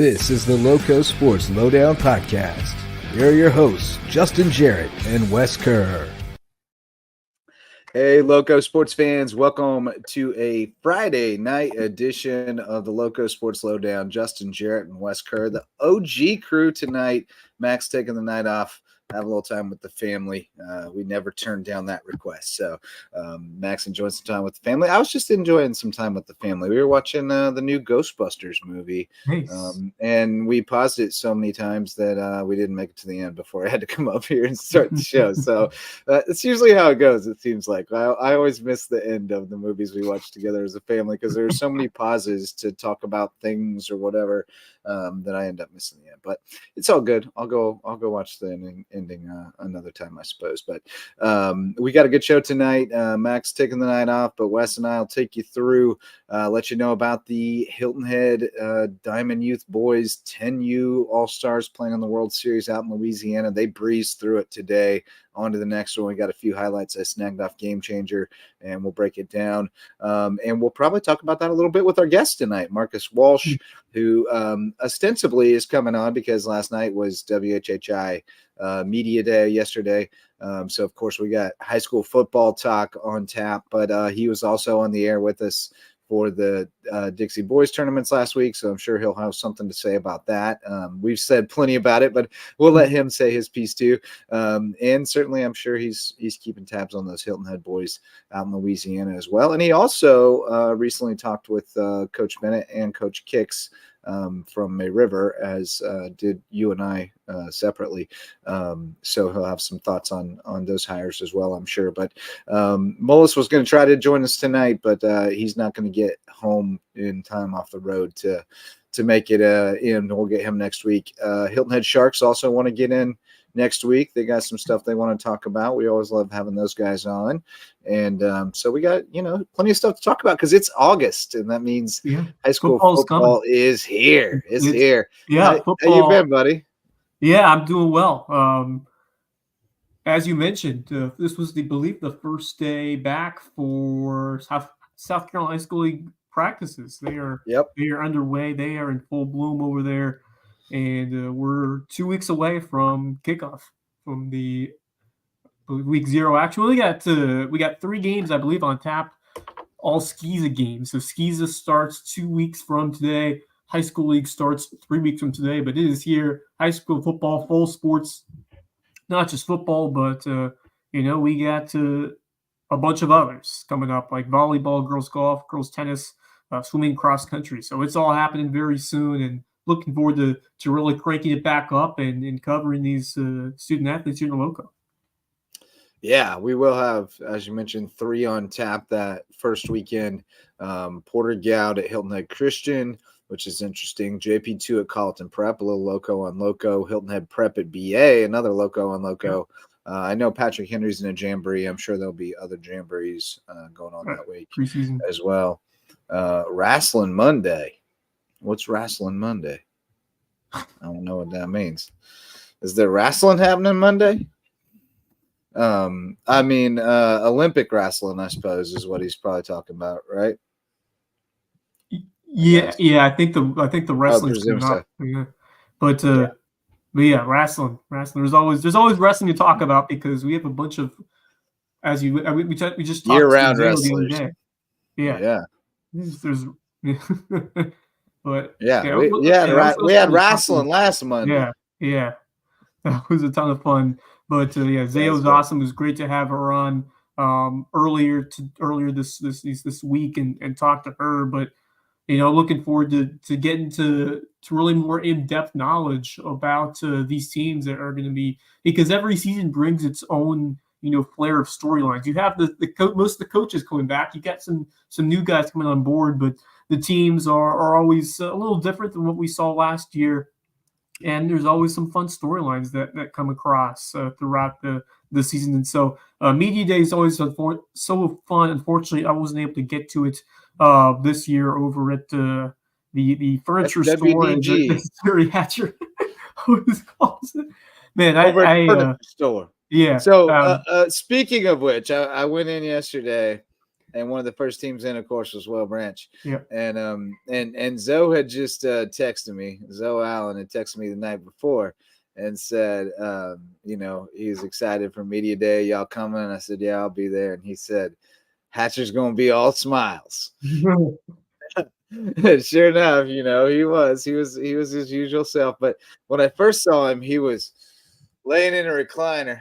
This is the LowcoSports Lowdown podcast. Here are your hosts, Justin Jarrett and Wes Kerr. Hey, Loco sports fans, welcome to a Friday night edition of the LowcoSports Lowdown. Justin Jarrett and Wes Kerr, the OG crew tonight. Max taking the night off, have a little time with the family. We never turned down that request. So Max enjoyed some time with the family. I was just enjoying some time with the family. We were watching the new Ghostbusters movie. Nice. And we paused it so many times that we didn't make it to the end before I had to come up here and start the show. So it's usually how it goes, it seems like. I always miss the end of the movies we watch together as a family because there are so many pauses to talk about things or whatever that I end up missing the end. But it's all good. I'll go watch the ending another time, I suppose. But we got a good show tonight. Max taking the night off, but Wes and I will take you through, let you know about the Hilton Head Diamond Youth Boys 10U All-Stars playing in the World Series out in Louisiana. They breezed through it today. On to the next one. We got a few highlights I snagged off Game Changer, and we'll break it down. And we'll probably talk about that a little bit with our guest tonight, Marcus Walsh, who ostensibly is coming on because last night was WHHI Media Day yesterday. So, of course, we got high school football talk on tap, but he was also on the air with us for the Dixie Boys tournaments last week, so I'm sure he'll have something to say about that. We've said plenty about it, but we'll let him say his piece too. And certainly I'm sure he's keeping tabs on those Hilton Head boys out in Louisiana as well. And he also recently talked with Coach Bennett and Coach Kicks from May River, as did you and I separately. So he'll have some thoughts on those hires as well, I'm sure. But Mullis was going to try to join us tonight, but he's not going to get home in time off the road to make it in. We'll get him next week. Hilton Head Sharks also want to get in next week. They got some stuff they want to talk about. We always love having those guys on. And so we got, plenty of stuff to talk about because it's August, and that means high school football is here. It's here. Yeah. How you been, buddy? Yeah, I'm doing well. As you mentioned, this was, the first day back for South Carolina High School League practices. They are underway. They are in full bloom over there. And we're 2 weeks away from kickoff from the week 0 action. We got 3 games, I believe, on tap, all SCISA games. So SCISA starts 2 weeks from today. High school league starts 3 weeks from today. But it is here, high school football, full sports, not just football, but we got a bunch of others coming up, like volleyball, girls golf, girls tennis, swimming, cross country. So it's all happening very soon, and looking forward to really cranking it back up and covering these student athletes here in the Lowco. Yeah, we will have, as you mentioned, 3 on tap that first weekend. Porter Goud at Hilton Head Christian, which is interesting. JP2 at Colleton Prep, a little Lowco on Lowco. Hilton Head Prep at BA, another Lowco on Lowco. I know Patrick Henry's in a jamboree. I'm sure there'll be other jamborees going on that week preseason as well. Wrestling Monday. What's Wrestling Monday? I don't know what that means. Is there wrestling happening Monday? Olympic wrestling, I suppose, is what he's probably talking about, right? Yeah. I think the wrestling's coming up. Yeah. But yeah, wrestling. There's always wrestling to talk about because we have a bunch of, we just talked year-round wrestlers. Yeah. There's But we had wrestling last Monday. Yeah, that was a ton of fun. But Zayo's awesome. It was great to have her on earlier this week and talk to her. But looking forward to getting to really more in-depth knowledge about these teams that are going to be, because every season brings its own flair of storylines. You have most of the coaches coming back. You got some new guys coming on board, but the teams are always a little different than what we saw last year. And there's always some fun storylines that come across throughout the season. And so Media Day is always so fun. Unfortunately, I wasn't able to get to it this year over at the furniture store. Man, furniture store. Yeah. So speaking of which, I went in yesterday And one of the first teams in, of course, was Well Branch. Yeah. And Zoe had just texted me. Zoe Allen had texted me the night before and said, he's excited for Media Day. Y'all coming? And I said, yeah, I'll be there. And he said, Hatcher's going to be all smiles. Sure enough, he was his usual self. But when I first saw him, he was laying in a recliner.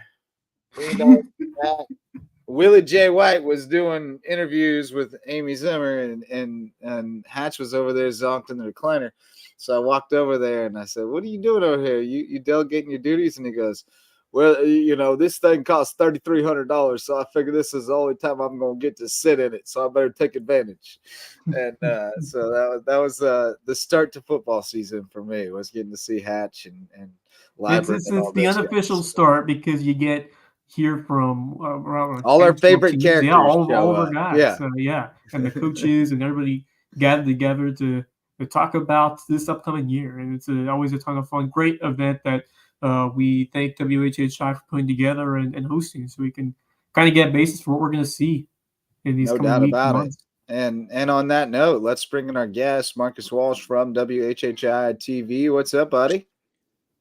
Willie J. White was doing interviews with Amy Zimmer, and Hatch was over there zonked in the recliner. So I walked over there and I said, "What are you doing over here? You delegating your duties?" And he goes, "Well, this thing costs $3,300, so I figure this is the only time I'm going to get to sit in it, so I better take advantage." And so that was the start to football season for me, was getting to see Hatch and Labyrinth. It's the unofficial start, because you get hear from all our favorite characters. Yeah, all of our guys. Yeah. And the coaches and everybody gathered together to talk about this upcoming year. And it's always a ton of fun. Great event that we thank WHHI for putting together and hosting, so we can kind of get a basis for what we're going to see in these coming weeks and months. And on that note, let's bring in our guest, Marcus Walsh from WHHI-TV. What's up, buddy?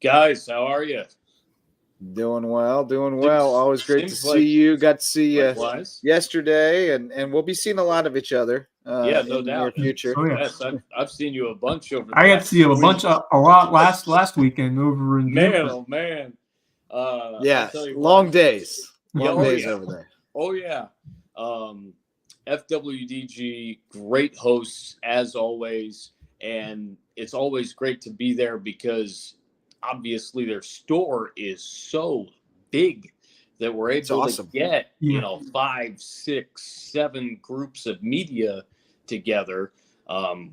Guys, how are you? Doing well. Always great to see you. Got to see you yesterday, and we'll be seeing a lot of each other. No doubt. In the near future. Oh, yeah. Yes, I've seen you a bunch over. I got to see you a lot last weekend over in man. Long days. Long days over there. Oh yeah. FWDG, great hosts as always, and it's always great to be there because obviously their store is so big that we're able to get 5, 6, 7 groups of media together.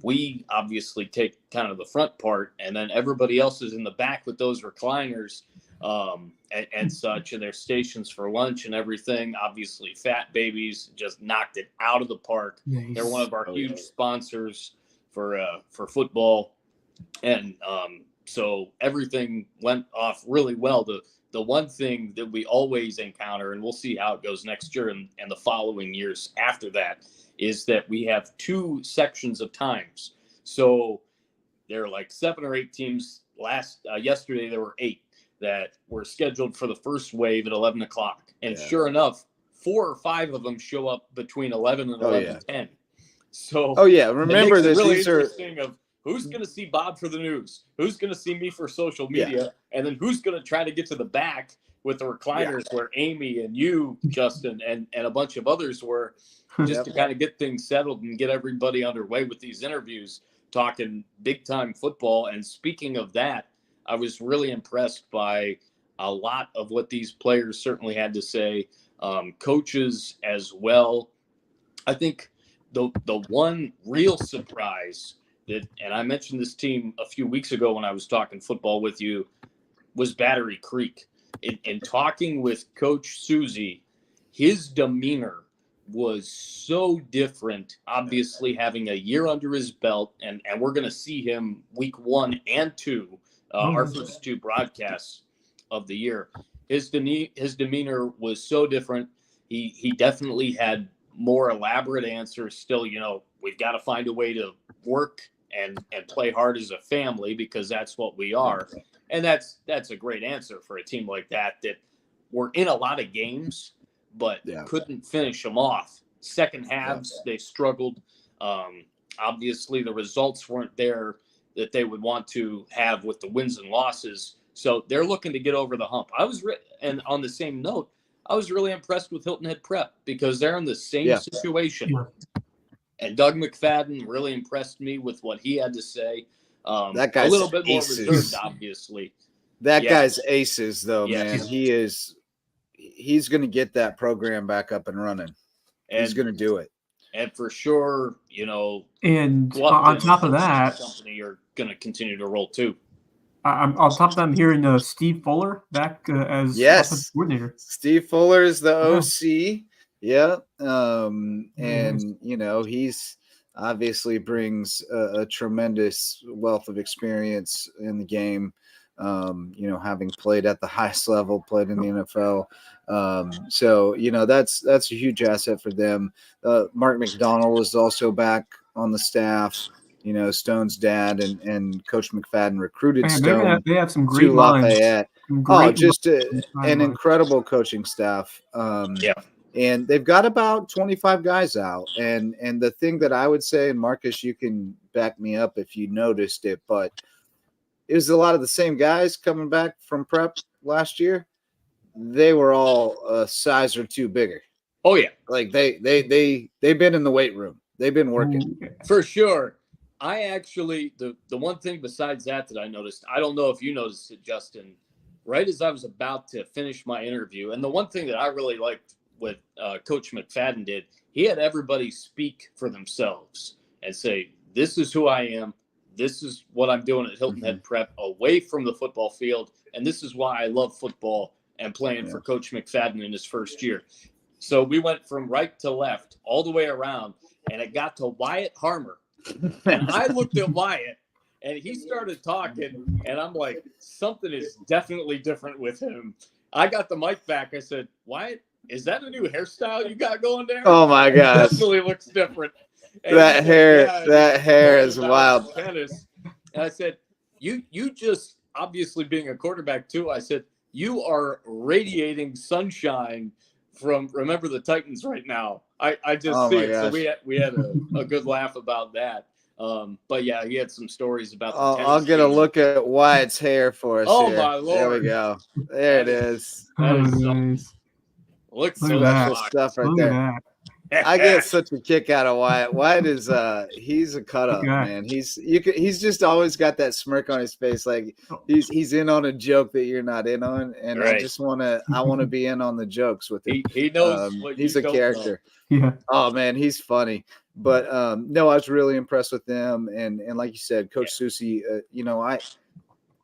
We obviously take kind of the front part, and then everybody else is in the back with those recliners and such, and their stations for lunch and everything. Obviously, Fat Babies just knocked it out of the park. Nice. They're one of our huge sponsors for football, and so everything went off really well. The one thing that we always encounter, and we'll see how it goes next year and the following years after that, is that we have 2 sections of times. So there are like 7 or 8 teams. Yesterday there were 8 that were scheduled for the first wave at 11 o'clock. And sure enough, 4 or 5 of them show up between 11 and 11:10. So remember this. Really interesting of who's going to see Bob for the news, who's going to see me for social media, and then who's going to try to get to the back with the recliners where Amy and you, Justin, and a bunch of others were, just to kind of get things settled and get everybody underway with these interviews, talking big-time football. And speaking of that, I was really impressed by a lot of what these players certainly had to say, coaches as well. I think the one real surprise that, and I mentioned this team a few weeks ago when I was talking football with you, was Battery Creek. In talking with Coach Susie, his demeanor was so different, obviously having a year under his belt, and we're going to see him week 1 and 2, our first 2 broadcasts of the year. His demeanor was so different. He definitely had more elaborate answers. Still, we've got to find a way to work and play hard as a family, because that's what we are. And that's a great answer for a team like that were in a lot of games, but couldn't finish them off. Second halves, they struggled. Obviously, the results weren't there that they would want to have with the wins and losses. So they're looking to get over the hump. And on the same note, I was really impressed with Hilton Head Prep, because they're in the same situation. Yeah. And Doug McFadden really impressed me with what he had to say. That guy's a little bit more aces. reserved, obviously. That guy's aces, though, man. He's going to get that program back up and running. He's going to do it. And for sure, and on top of that, company are going to continue to roll too. On top of that, I'm hearing Steve Fuller back as offensive coordinator. Steve Fuller is the OC. Yeah. And, he's obviously brings a tremendous wealth of experience in the game. having played at the highest level, played in the NFL. So, that's a huge asset for them. Mark McDonald is also back on the staff. Stone's dad and Coach McFadden recruited Stone they have some great to Lafayette. Just an incredible coaching staff. And they've got about 25 guys out. And the thing that I would say, and Marcus, you can back me up if you noticed it, but it was a lot of the same guys coming back from prep last year. They were all a size or two bigger. Oh yeah, like they've been in the weight room. They've been working for sure. I actually the one thing besides that I noticed, I don't know if you noticed it, Justin, right as I was about to finish my interview, and the one thing that I really liked what Coach McFadden did, he had everybody speak for themselves and say, "This is who I am. This is what I'm doing at Hilton Head Prep, away from the football field, and this is why I love football and playing for Coach McFadden in his first year." So we went from right to left all the way around, and it got to Wyatt Harmer. And I looked at Wyatt, and he started talking, and I'm like, something is definitely different with him. I got the mic back. I said, "Wyatt, is that a new hairstyle you got going there?" Oh, my gosh. Definitely looks different. And that hair is wild. Tennis. And I said, you just, obviously being a quarterback too, I said, you are radiating sunshine from Remember the Titans right now. I just see it. So we had a good laugh about that. But yeah, he had some stories about the I'll get a look at Wyatt's hair for us. Oh here. my Lord. There we go. There it is. That is nice. Looks Look so at nice. Stuff right there. I get such a kick out of Wyatt. Wyatt is he's a cut up, man. He's just always got that smirk on his face, like he's in on a joke that you're not in on, and right. I want to be in on the jokes with him. He knows what he's a character. Yeah. Oh man, he's funny. But no, I was really impressed with them, and like you said, Coach Susie,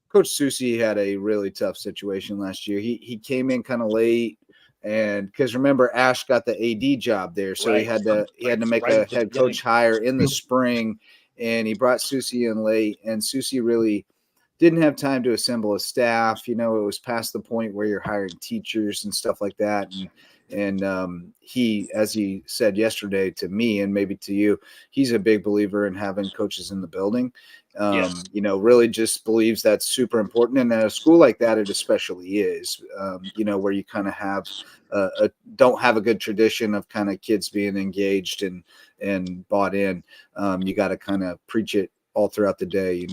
Coach Susie had a really tough situation last year. He came in kind of late. And because remember, Ash got the AD job there, so he had to make a head coach hire in the spring, and he brought Susie in late. And Susie really didn't have time to assemble a staff. It was past the point where you're hiring teachers and stuff like that. And he, as he said yesterday to me and maybe to you, he's a big believer in having coaches in the building. Really just believes that's super important. And at a school like that, it especially is, where you kind of have don't have a good tradition of kind of kids being engaged and bought in. You got to kind of preach it all throughout the day,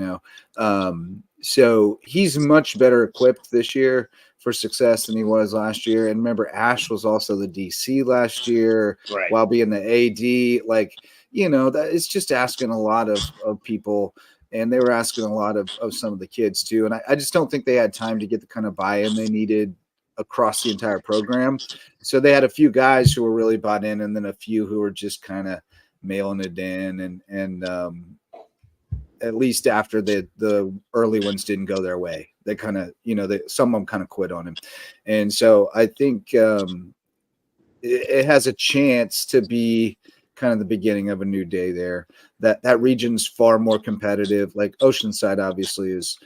so he's much better equipped this year for success than he was last year. And remember, Ash was also the DC last year while being the AD. That it's just asking a lot of people. And they were asking a lot of some of the kids too. And I just don't think they had time to get the kind of buy-in they needed across the entire program. So they had a few guys who were really bought in, and then a few who were just kind of mailing it in. And at least after the early ones didn't go their way, they kind of, some of them kind of quit on him. And so I think it has a chance to be kind of the beginning of a new day there. That region's far more competitive. Like Oceanside obviously is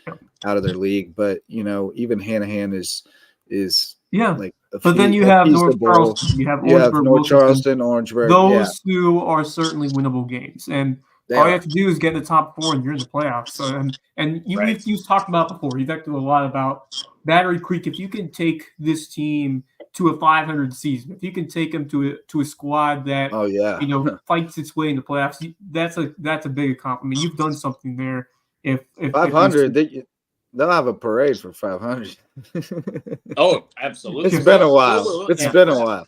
out of their league, but even Hanahan is like but then you have North Charleston, you have North Charleston, Orangeburg. Those two are certainly winnable games, and all you have to do is get in the top four and you're in the playoffs. So and you've talked about before, you've talked a lot about Battery Creek. If you can take this team to a 500 season, if you can take them to a squad that fights its way in the playoffs, that's a big accomplishment. You've done something there. If 500, they'll have a parade for 500. Oh, absolutely! It's been a while. It's been a while.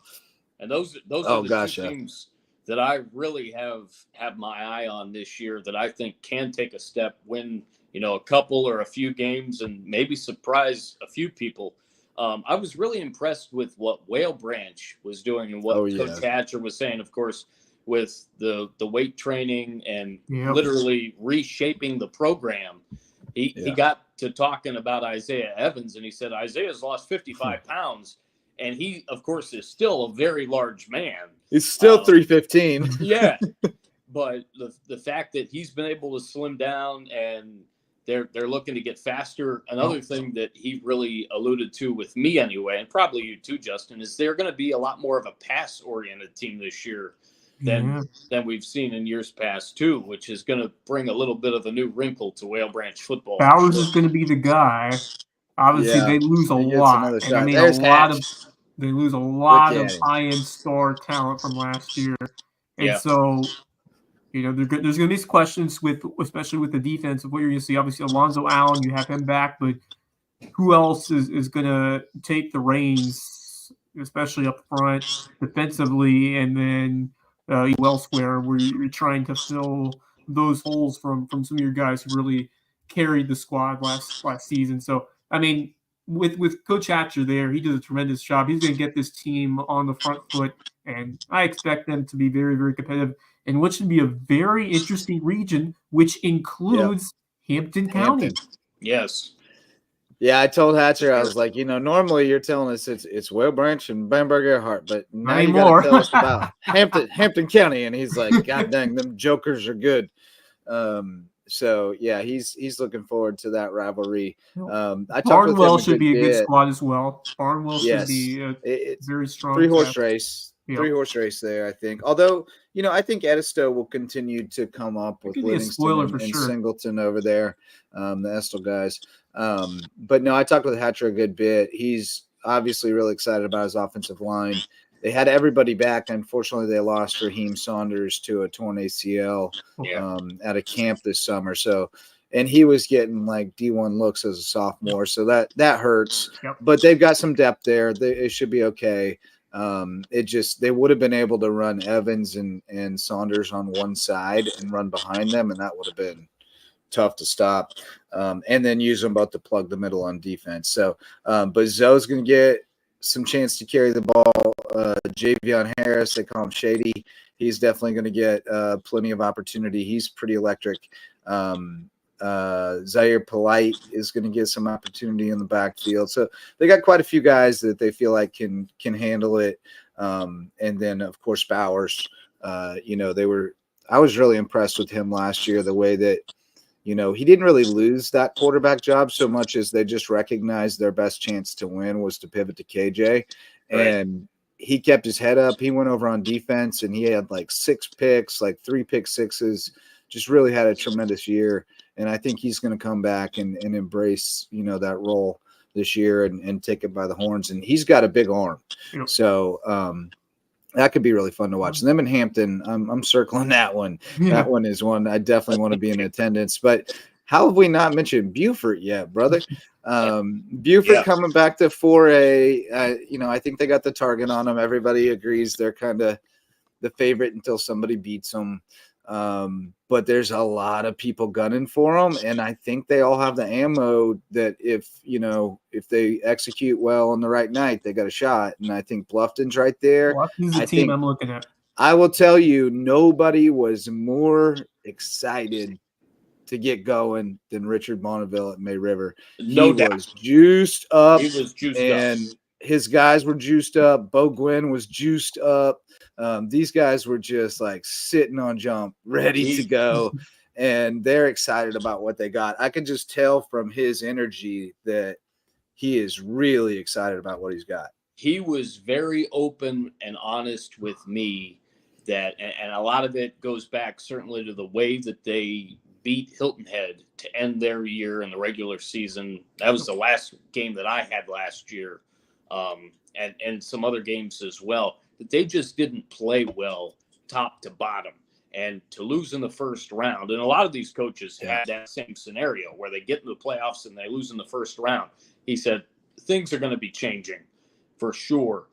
And those are the two teams that I really have my eye on this year that I think can take a step, win a couple or a few games, and maybe surprise a few people. I was really impressed with what Whale Branch was doing and what Coach Hatcher was saying, of course, with the weight training and literally reshaping the program. He got to talking about Isaiah Evans, and he said Isaiah's lost 55 pounds, and he, of course, is still a very large man. He's still 315. Yeah, but the fact that he's been able to slim down and they're looking to get faster. Another thing that he really alluded to with me anyway, and probably you too, Justin, is they're going to be a lot more of a pass-oriented team this year than we've seen in years past too, which is going to bring a little bit of a new wrinkle to Whale Branch football. Bowers is going to be the guy. Obviously, they lose a lot, and I mean they lose a lot of high-end star talent from last year, and so there's going to be questions especially with the defense of what you're going to see. Obviously, Alonzo Allen, you have him back, but who else is going to take the reins, especially up front defensively, and then elsewhere where you're trying to fill those holes from some of your guys who really carried the squad last season. So, I mean, with Coach Hatcher there, he does a tremendous job. He's going to get this team on the front foot, and I expect them to be very, very competitive in what should be a very interesting region, which includes Hampton County. Yes. Yeah, I told Hatcher, I was like, normally you're telling us it's Whale Branch and Bamberg Earhart, but now you got to tell us about Hampton County, and he's like, God dang, them jokers are good. So yeah, he's looking forward to that rivalry. Barnwell should be a good squad as well. Barnwell should be a very strong three-horse race. Yep. Three-horse race there, I think. Although, I think Edisto will continue to come up with Livingston and Singleton over there, the Estill guys. But no, I talked with Hatcher a good bit. He's obviously really excited about his offensive line. They had everybody back. Unfortunately, they lost Raheem Saunders to a torn ACL at a camp this summer. So, and he was getting like D1 looks as a sophomore. So that hurts. Yep. But they've got some depth there. It should be okay. They would have been able to run Evans and Saunders on one side and run behind them, and that would have been tough to stop. And then use them both to plug the middle on defense. So, but Zoe's going to get some chance to carry the ball. Javion Harris, they call him Shady. He's definitely going to get plenty of opportunity. He's pretty electric. Zaire Polite is going to get some opportunity in the backfield. So they got quite a few guys that they feel like can handle it. And then of course Bowers, I was really impressed with him last year, the way that, he didn't really lose that quarterback job so much as they just recognized their best chance to win was to pivot to KJ. Right. And he kept his head up. He went over on defense and he had like 6 picks, like 3 pick sixes, just really had a tremendous year. And I think he's going to come back and embrace, that role this year and take it by the horns. And he's got a big arm. Yep. So that could be really fun to watch. And them in Hampton, I'm circling that one. Yeah. That one is one I definitely want to be in attendance. But how have we not mentioned Beaufort yet, brother? Beaufort coming back to 4A. I think they got the target on them. Everybody agrees they're kind of the favorite until somebody beats them. But there's a lot of people gunning for them, and I think they all have the ammo that if they execute well on the right night, they got a shot. And I think Bluffton's right there. Bluffton's the team I'm looking at. I will tell you, nobody was more excited to get going than Richard Bonneville at May River. No doubt. Was juiced up. He was juiced and up. His guys were juiced up. Bo Gwynn was juiced up. These guys were just like sitting on jump, ready to go, and they're excited about what they got. I can just tell from his energy that he is really excited about what he's got. He was very open and honest with me that, and a lot of it goes back certainly to the way that they beat Hilton Head to end their year in the regular season. That was the last game that I had last year. And some other games as well, that they just didn't play well top to bottom. And to lose in the first round, and a lot of these coaches had that same scenario where they get into the playoffs and they lose in the first round. He said, things are going to be changing for sure.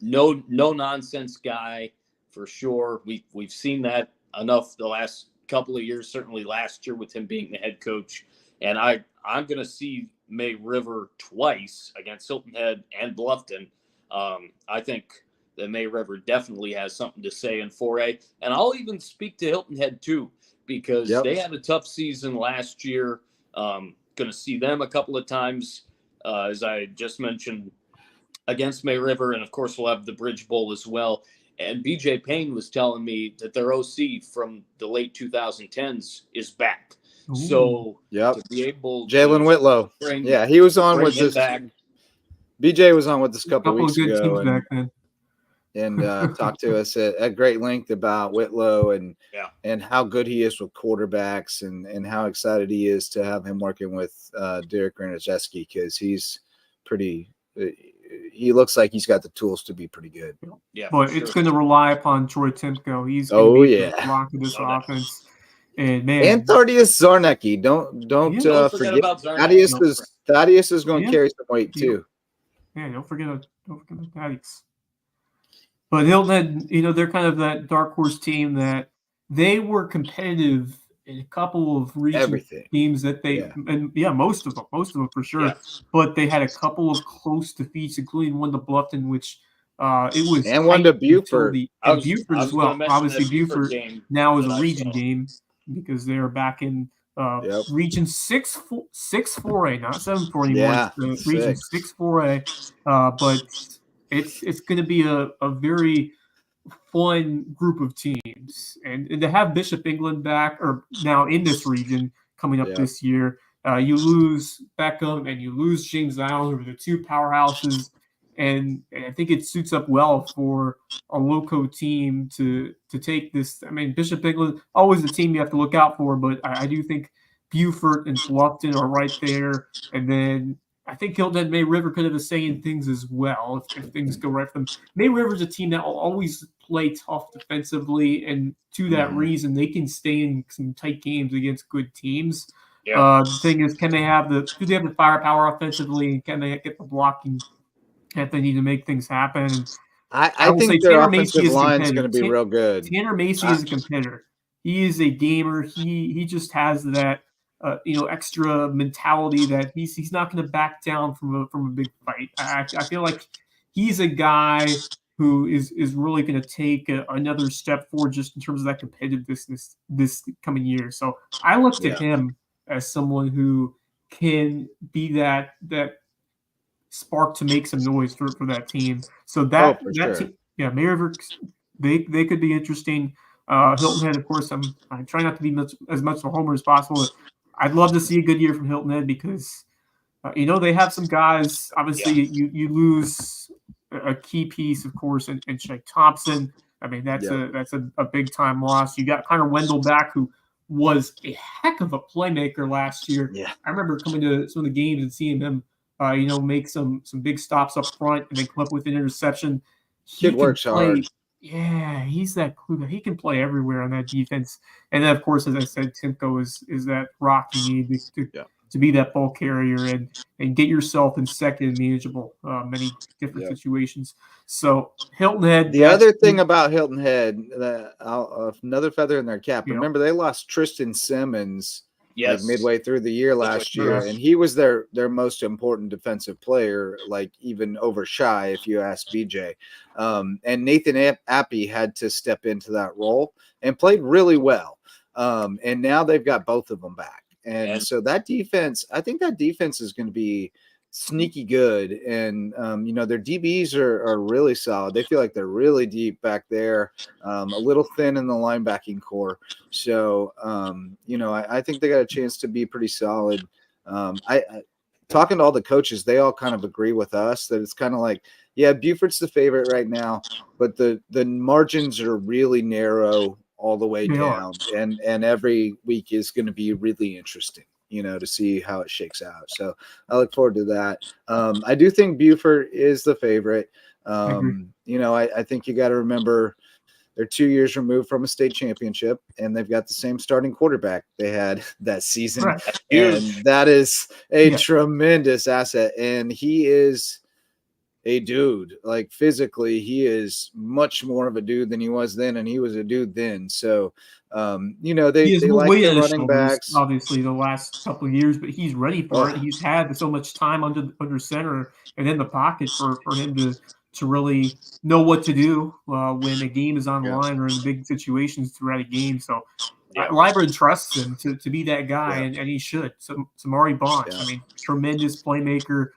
No nonsense guy for sure. We've seen that enough the last couple of years, certainly last year with him being the head coach. And I'm going to see May River twice against Hilton Head and Bluffton. I think that May River definitely has something to say in 4A. And I'll even speak to Hilton Head too, because they had a tough season last year. Going to see them a couple of times, as I just mentioned, against May River. And of course, we'll have the Bridge Bowl as well. And BJ Payne was telling me that their OC from the late 2010s is back. So yep. to be able Jalen Whitlow. Yeah, he was on with this. Back. BJ was on with us a couple weeks of good ago. Teams back then. And talked to us at great length about Whitlow and how good he is with quarterbacks and how excited he is to have him working with Derek Granaszewski, because he's pretty he looks like he's got the tools to be pretty good. Yeah, but it's going to rely upon Troy Timko. He's going to be the block of this offense. And man, and Thaddeus Zarnecki. Don't forget about Zarnecki. Thaddeus is going to carry some weight too. Yeah, don't forget about Thaddeus. But Hilton Head, they're kind of that dark horse team that they were competitive in a couple of region teams that most of them for sure. Yeah. But they had a couple of close defeats, including one to Bluffton, which it was, and one to Buford. Buford as well. Obviously, Buford now is a region game because they're back in region 6-4A, not 7-4 anymore. Yeah, region 6-4A. But it's going to be a very fun group of teams, and to have Bishop England back or now in this region coming up this year, you lose Beckham and you lose James Island, who are the two powerhouses, and I think it suits up well for a Lowco team to take this. I mean, Bishop England always the team you have to look out for, but I do think Buford and Bluffton are right there, and then I think Hilton Head, May River could have a say in things as well if things go right for them. May River's a team that will always play tough defensively, and to that reason, they can stay in some tight games against good teams. Yeah. The thing is, do they have the firepower offensively, and can they get the blocking that they need to make things happen? And I think their offensive line is going to be real good. Tanner Macy is a competitor. He is a gamer. He just has that extra mentality that he's not going to back down from a big fight. I feel like he's a guy who is really going to take another step forward just in terms of that competitiveness this coming year. So I looked at him as someone who can be that spark to make some noise for that team. So that team, May River, they could be interesting. Hilton Head, of course, I try not to be as much of a homer as possible. I'd love to see a good year from Hilton Head because, they have some guys. Obviously, you lose a key piece, of course, in Shake Thompson. I mean, that's a big time loss. You got Connor Wendell back, who was a heck of a playmaker last year. Yeah. I remember coming to some of the games and seeing him, make some big stops up front and then come up with an interception. Kid works hard. Yeah, he's that clue that he can play everywhere on that defense. And then, of course, as I said, Timko is that rock you need to be that ball carrier and get yourself in second and manageable many different situations. So Hilton Head. The other thing about Hilton Head, another feather in their cap. Remember, they lost Tristan Simmons midway through the year last year, and he was their most important defensive player, like even over Shy, if you ask BJ. And Nathan Appy had to step into that role and played really well. And now they've got both of them back. And so that defense, I think that defense is going to be sneaky good. And, their DBs are really solid. They feel like they're really deep back there, a little thin in the linebacking core. So, I think they got a chance to be pretty solid. Talking to all the coaches, they all kind of agree with us that it's kind of like, Buford's the favorite right now, but the margins are really narrow all the way down, and every week is going to be really interesting, to see how it shakes out. So I look forward to that. I do think Buford is the favorite. I think you got to remember they're 2 years removed from a state championship, and they've got the same starting quarterback they had that season. Right. And that is a tremendous asset. And he is a dude. Like, physically, he is much more of a dude than he was then, and he was a dude then. So, they like the running backs. Obviously, the last couple of years, but he's ready for it. He's had so much time under center and in the pocket for him to really know what to do when a game is on the line or in big situations throughout a game. So, Libran trusts him to be that guy, and he should. So, Samari Bond, I mean, tremendous playmaker.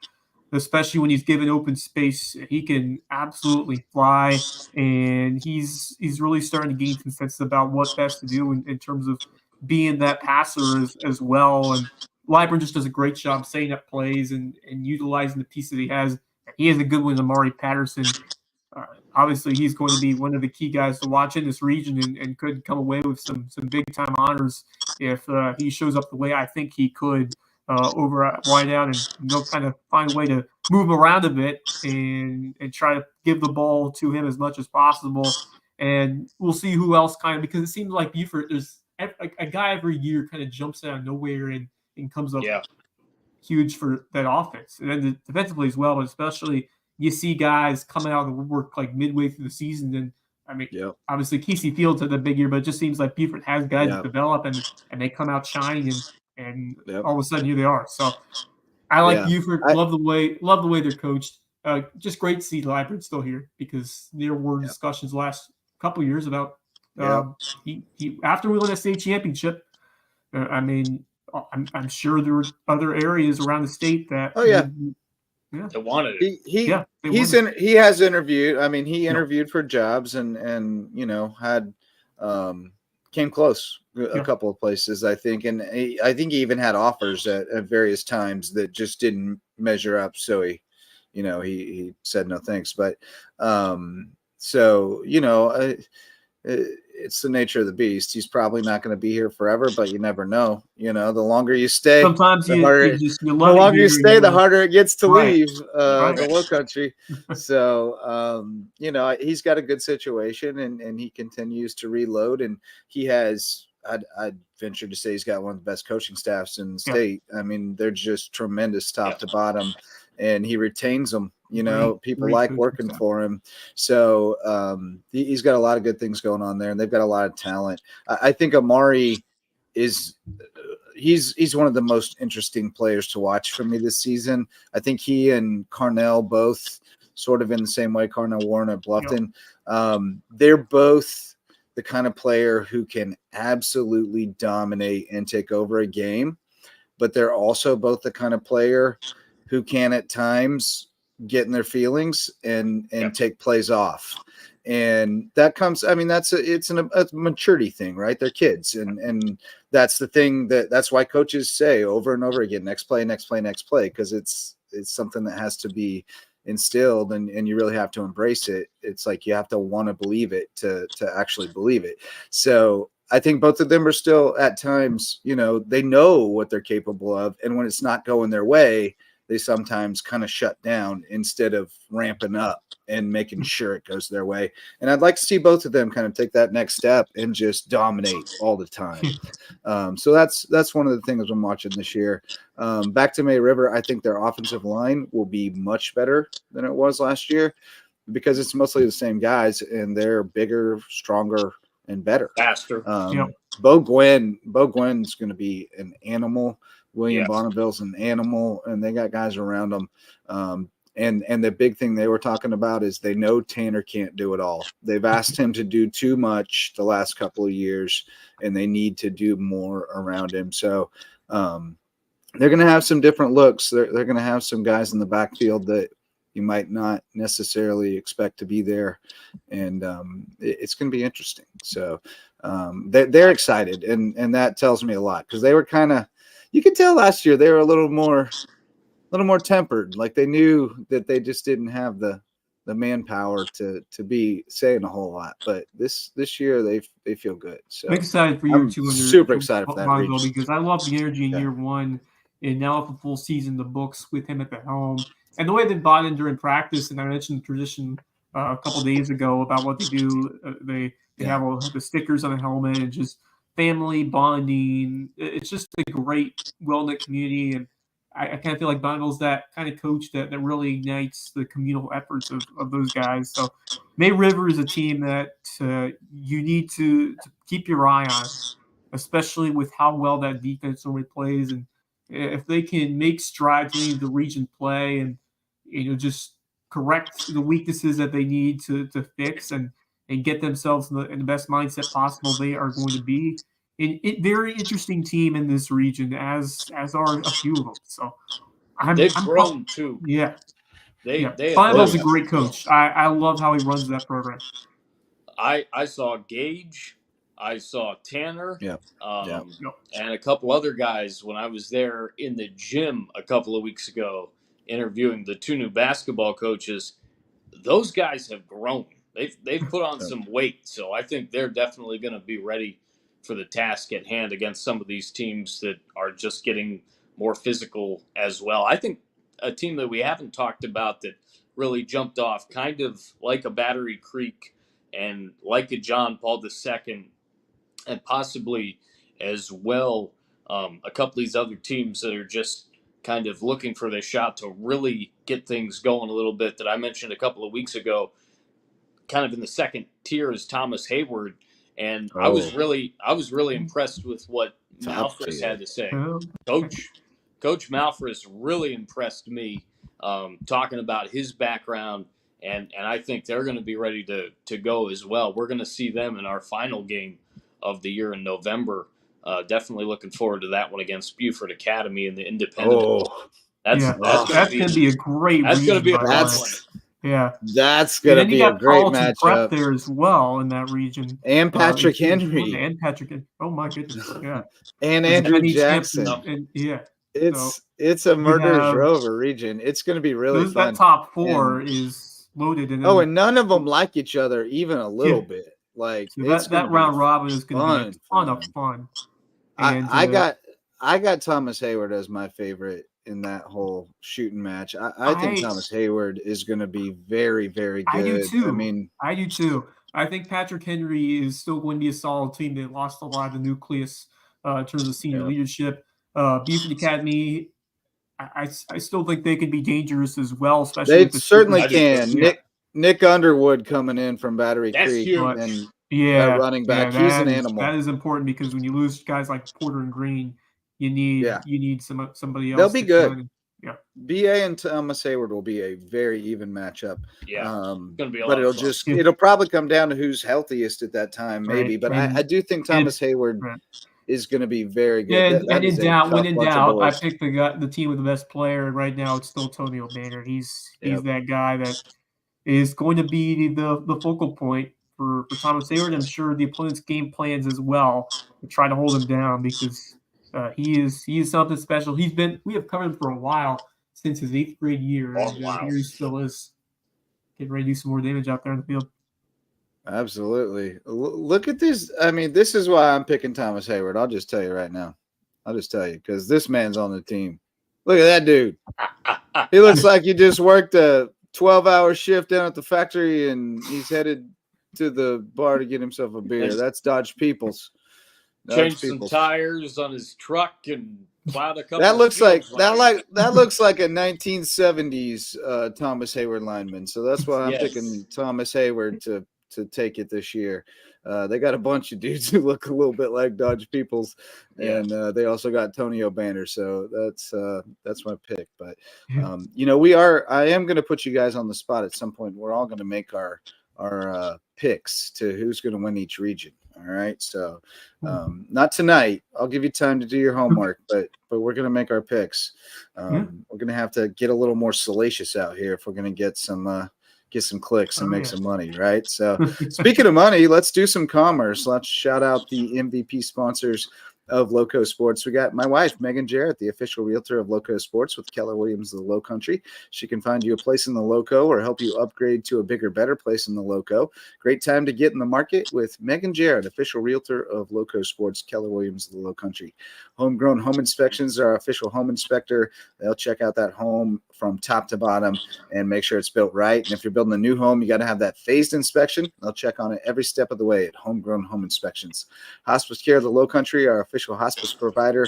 Especially when he's given open space, he can absolutely fly, and he's really starting to gain consensus about what best to do in terms of being that passer as well. And Liburn just does a great job setting up plays and utilizing the pieces he has. He has a good one with Amari Patterson. Obviously, he's going to be one of the key guys to watch in this region and could come away with some big-time honors if he shows up the way I think he could over at wideout, and they'll kind of find a way to move him around a bit and try to give the ball to him as much as possible. And we'll see who else because it seems like Buford, there's a guy every year kind of jumps out of nowhere and comes up huge for that offense. And then defensively as well, but especially you see guys coming out of the woodwork like midway through the season. And I mean, obviously Casey Fields had a big year, but it just seems like Buford has guys that develop and they come out shining and all of a sudden here they are. So I like Buford. Love the way they're coached. Just great to see Liburn still here because there were discussions last couple of years about he after we won that state championship. I mean, I'm sure there were other areas around the state that they wanted it. He has interviewed. I mean, he interviewed for jobs and had came close a couple of places, I think, and I think he even had offers at various times that just didn't measure up. So he said no thanks. But it's the nature of the beast. He's probably not going to be here forever, but you never know. The longer you stay, sometimes the longer you stay, the harder it gets to leave the Low Country. So, he's got a good situation and he continues to reload. And he has, I'd venture to say he's got one of the best coaching staffs in the state. I mean, they're just tremendous top to bottom, and he retains them. People like working for him. So he's got a lot of good things going on there, and they've got a lot of talent. I think Amari he's one of the most interesting players to watch for me this season. I think he and Carnell both sort of in the same way, Carnell Warren at Bluffton. They're both the kind of player who can absolutely dominate and take over a game, but they're also both the kind of player who can at times get in their feelings and take plays off. And that comes, I mean, it's a maturity thing, right? They're kids. And that's the thing that's why coaches say over and over again, next play, because it's something that has to be instilled and you really have to embrace it. It's like you have to want to believe it to actually believe it. So I think both of them are still at times, they know what they're capable of. And when it's not going their way, they sometimes kind of shut down instead of ramping up and making sure it goes their way. And I'd like to see both of them kind of take that next step and just dominate all the time. So that's one of the things I'm watching this year. Back to May River, I think their offensive line will be much better than it was last year because it's mostly the same guys and they're bigger, stronger, and better. Faster. Bo Gwen's going to be an animal. William Bonneville's an animal, and they got guys around them. And the big thing they were talking about is they know Tanner can't do it all. They've asked him to do too much the last couple of years, and they need to do more around him. So they're going to have some different looks. They're going to have some guys in the backfield that you might not necessarily expect to be there, and it's going to be interesting. So they're excited, and that tells me a lot because they were kind of. You could tell last year they were a little more tempered. Like they knew that they just didn't have the manpower to be saying a whole lot. But this year they feel good. So I'm excited for year two. I'm super excited for that because I love the energy in year one, and now with the full season in the books with him at the helm, and the way they bought in during practice. And I mentioned the tradition a couple of days ago about what they do. They have all the stickers on the helmet and just. Family bonding. It's just a great, well-knit community, and I kind of feel like Bonneville's that kind of coach that really ignites the communal efforts of those guys. So May River is a team that you need to keep your eye on, especially with how well that defense normally plays, and if they can make strides in the region play and just correct the weaknesses that they need to fix and get themselves in the best mindset possible, they are going to be a very interesting team in this region, as are a few of them. So they've grown too. Yeah. Bonneville's a great coach. I love how he runs that program. I saw Gage I saw Tanner, Yeah. and a couple other guys when I was there in the gym a couple of weeks ago interviewing the 2 new basketball coaches. Those guys have grown. They've put on some weight, so I think they're definitely going to be ready for the task at hand against some of these teams that are just getting more physical as well. I think a team that we haven't talked about that really jumped off, kind of like a Battery Creek and like a John Paul II, and possibly as well a couple of these other teams that are just kind of looking for their shot to really get things going a little bit, that I mentioned a couple of weeks ago, kind of in the second tier, is Thomas Hayward. And I was really impressed with what Malfris had to say. Coach Malfris really impressed me, talking about his background, and I think they're going to be ready to go as well. We're going to see them in our final game of the year in November. Definitely looking forward to that one against Buford Academy in the Independent. That's going to be a great. That's going to be a fun one. Yeah, that's going to be a great matchup. Prep there as well in that region, and Patrick Henry, Oh my goodness, yeah, and Andrew Jackson. And, it's a murderer's row of a region. It's going to be really fun. That top 4 is loaded. And and none of them like each other even a little bit. Like that round robin is going to be a ton of fun. And, I got Thomas Hayward as my favorite in that whole shooting match. I think Thomas Hayward is going to be very, very good. I do too. I think Patrick Henry is still going to be a solid team. They lost a lot of the nucleus in terms of senior leadership. Buford Academy, I still think they could be dangerous as well. Especially they certainly can. Nick Underwood coming in from Battery Creek and running back. He's an animal. That is important because when you lose guys like Porter and Green, you need somebody else. They'll be good. BA and Thomas Hayward will be a very even matchup. Gonna be but it'll probably come down to who's healthiest at that time, maybe. But I do think Thomas Hayward is going to be very good. When in doubt, I picked the team with the best player, and right now it's still Antonio Banner. He's that guy that is going to be the focal point for Thomas Hayward. I'm sure the opponent's game plans as well to try to hold him down because he is something special. We have covered him for a while since his 8th grade year, and here he still is getting ready to do some more damage out there in the field. Absolutely. Look at this. I mean, this is why I'm picking Thomas Hayward. I'll just tell you right now. Because this man's on the team. Look at that dude. He looks like he just worked a 12-hour shift down at the factory, and he's headed to the bar to get himself a beer. That's Dodge Peoples. Changed some tires on his truck and plowed a couple. That looks like a 1970s Thomas Hayward lineman. So that's why I'm picking Thomas Hayward to take it this year. They got a bunch of dudes who look a little bit like Dodge Peoples, and they also got Antonio Banner. So that's my pick. But I am going to put you guys on the spot at some point. We're all going to make our picks to who's going to win each region. All right. So not tonight. I'll give you time to do your homework, but we're going to make our picks. We're going to have to get a little more salacious out here if we're going to get some clicks and make some money, right? So speaking of money, let's do some commerce. Let's shout out the MVP sponsors of Lowco Sports. We got my wife, Megan Jarrett, the official realtor of Lowco Sports with Keller Williams of the Low Country. She can find you a place in the Lowco or help you upgrade to a bigger, better place in the Lowco. Great time to get in the market with Megan Jarrett, official realtor of Lowco Sports, Keller Williams of the Low Country. Homegrown Home Inspections are our official home inspector. They'll check out that home from top to bottom and make sure it's built right. And if you're building a new home, you got to have that phased inspection. They'll check on it every step of the way at Homegrown Home Inspections. Hospice Care of the Low Country, our official hospice provider,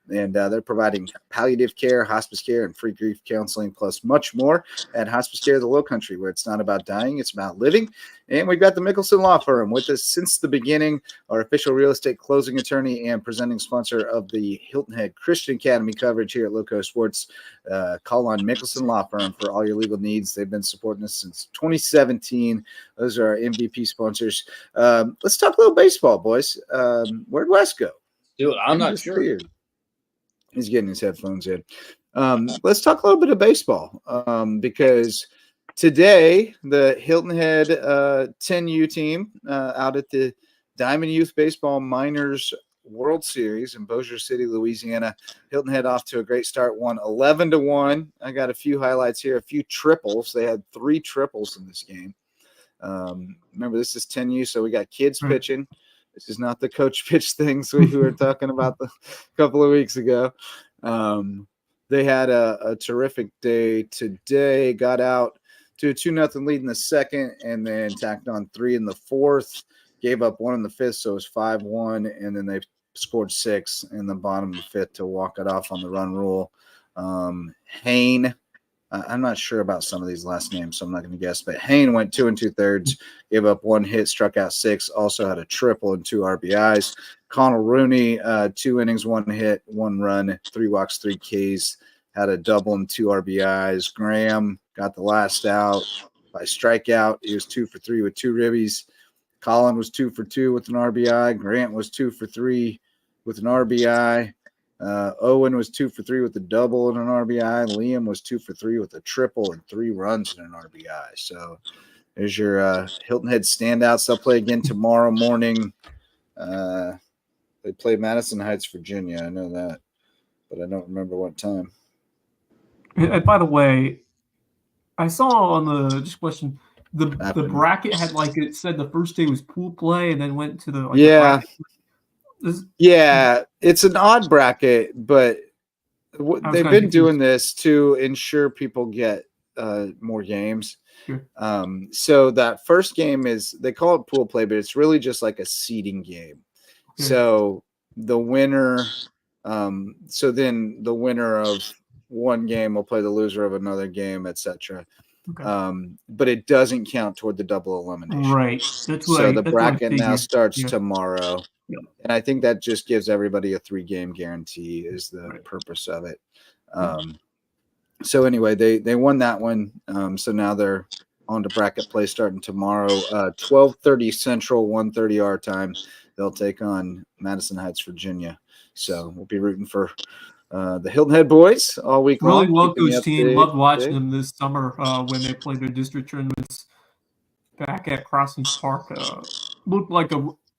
and they're providing palliative care, hospice care, and free grief counseling, plus much more at Hospice Care of the Low Country, where it's not about dying, it's about living. And we've got the Mickelson Law Firm with us since the beginning, our official real estate closing attorney and presenting sponsor of the Hilton Head Christian Academy coverage here at Lowco Sports. Call on Mickelson Law Firm for all your legal needs. They've been supporting us since 2017. Those are our MVP sponsors. Let's talk a little baseball, boys. Where'd Wes go? Dude, I'm not sure. Weird. He's getting his headphones in. Let's talk a little bit of baseball because today the Hilton Head 10U team out at the Diamond Youth Baseball Minors World Series in Bossier City, Louisiana. Hilton Head off to a great start, won 11-1. I got a few highlights here, a few triples. They had 3 triples in this game. Remember, this is 10U, so we got kids pitching. This is not the coach pitch things we were talking about a couple of weeks ago. They had a terrific day today, got out to a 2-0 lead in the second, and then tacked on 3 in the fourth, gave up 1 in the fifth, so it was 5-1, and then they scored 6 in the bottom of the fifth to walk it off on the run rule. Hain, I'm not sure about some of these last names, so I'm not going to guess, but Hain went 2 2/3, gave up 1 hit, struck out 6, also had a triple and 2 RBIs. Connell Rooney, 2 innings, 1 hit, 1 run, 3 walks, 3 Ks, had a double and 2 RBIs. Graham got the last out by strikeout. He was 2 for 3 with 2 ribbies. Colin was 2 for 2 with an RBI. Grant was 2 for 3 with an RBI. Owen was 2 for 3 with a double and an RBI. Liam was 2 for 3 with a triple and 3 runs and an RBI. So there's your Hilton Head standouts. They'll play again tomorrow morning. They play Madison Heights, Virginia. I know that, but I don't remember what time. And by the way, I saw on the just question the bracket had it said the first day was pool play and then went to the it's an odd bracket, but they've been doing this to ensure people get more games. Sure. So that first game they call it pool play, but it's really just like a seeding game. Okay. So the winner, then the winner of one game will play the loser of another game, etc. Okay. But it doesn't count toward the double elimination. Right. The bracket now starts tomorrow. Yeah. And I think that just gives everybody a 3-game guarantee is the purpose of it. So anyway, they won that one. So now they're on to bracket play starting tomorrow, 12:30 Central, 1:30 our time. They'll take on Madison Heights, Virginia. So we'll be rooting for the Hilton Head boys all week long. Really Lowco's team. Loved watching them this summer when they played their district tournaments back at Crossings Park. Looked like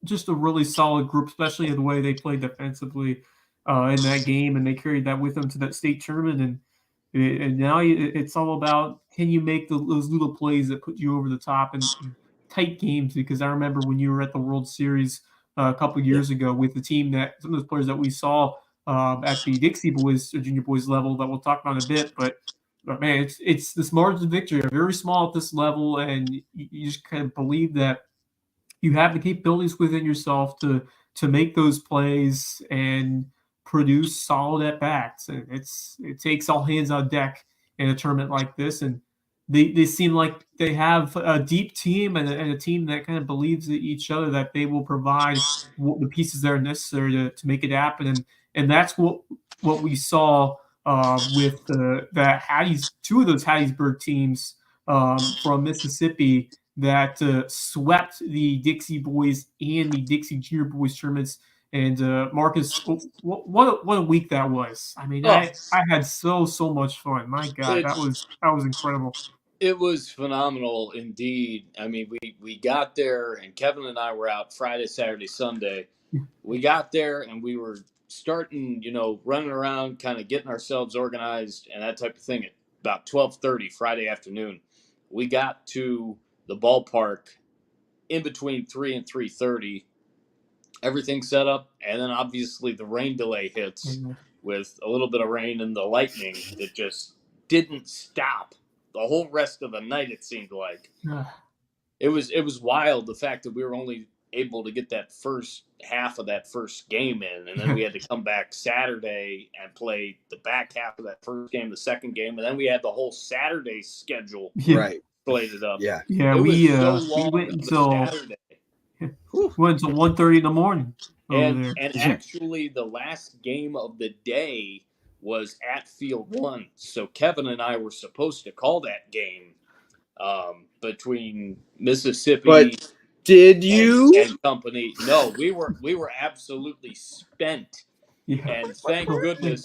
just a really solid group, especially the way they played defensively in that game, and they carried that with them to that state tournament. And now it's all about, can you make those little plays that put you over the top in tight games? Because I remember when you were at the World Series a couple of years ago with the team that some of those players that we saw at the Dixie boys or junior boys level that we'll talk about in a bit. But man, it's this margin of victory are very small at this level, and you just kind of believe that you have the capabilities within yourself to make those plays and produce solid at bats. And it takes all hands on deck in a tournament like this. And they seem like they have a deep team and a team that kind of believes in each other, that they will provide the pieces that are necessary to make it happen. And that's what we saw with that Hatties, 2 of those Hattiesburg teams from Mississippi that swept the Dixie boys and the Dixie junior boys tournaments. And Marcus, what a week that was! I mean, I had so much fun. My God, that was incredible. It was phenomenal indeed. I mean, we got there, and Kevin and I were out Friday, Saturday, Sunday. We got there, and we were starting, running around, kind of getting ourselves organized and that type of thing at about 12:30 Friday afternoon. We got to the ballpark in between 3 and 3:30. Everything set up, and then obviously the rain delay hits with a little bit of rain and the lightning that just didn't stop the whole rest of the night. It seemed like it was wild, the fact that we were only able to get that first half of that first game in, and then we had to come back Saturday and play the back half of that first game, the second game, and then we had the whole Saturday schedule slated up. We went until Saturday. Went until 1:30 in the morning. And actually, the last game of the day was at Field 1. So Kevin and I were supposed to call that game between Mississippi. But did you? And company. No, we were absolutely spent. Yeah. And thank goodness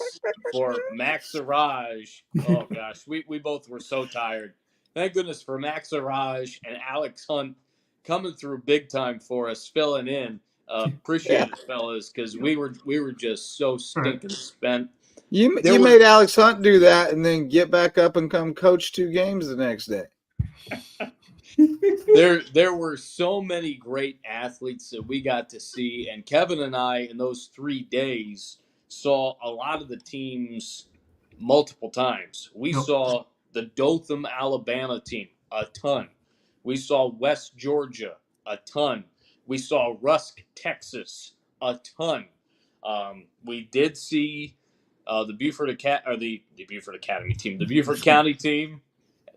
for Max Arraj. Oh gosh, we both were so tired. Thank goodness for Max Arraj and Alex Hunt coming through big time for us, filling in. Appreciate it, fellas, because we were just so stinking spent. You made Alex Hunt do that and then get back up and come coach 2 games the next day. There were so many great athletes that we got to see, and Kevin and I in those 3 days saw a lot of the teams multiple times. We saw the Dothan, Alabama team a ton. We saw West Georgia a ton. We saw Rusk, Texas a ton. We did see the Beaufort Academy team, the Beaufort County team.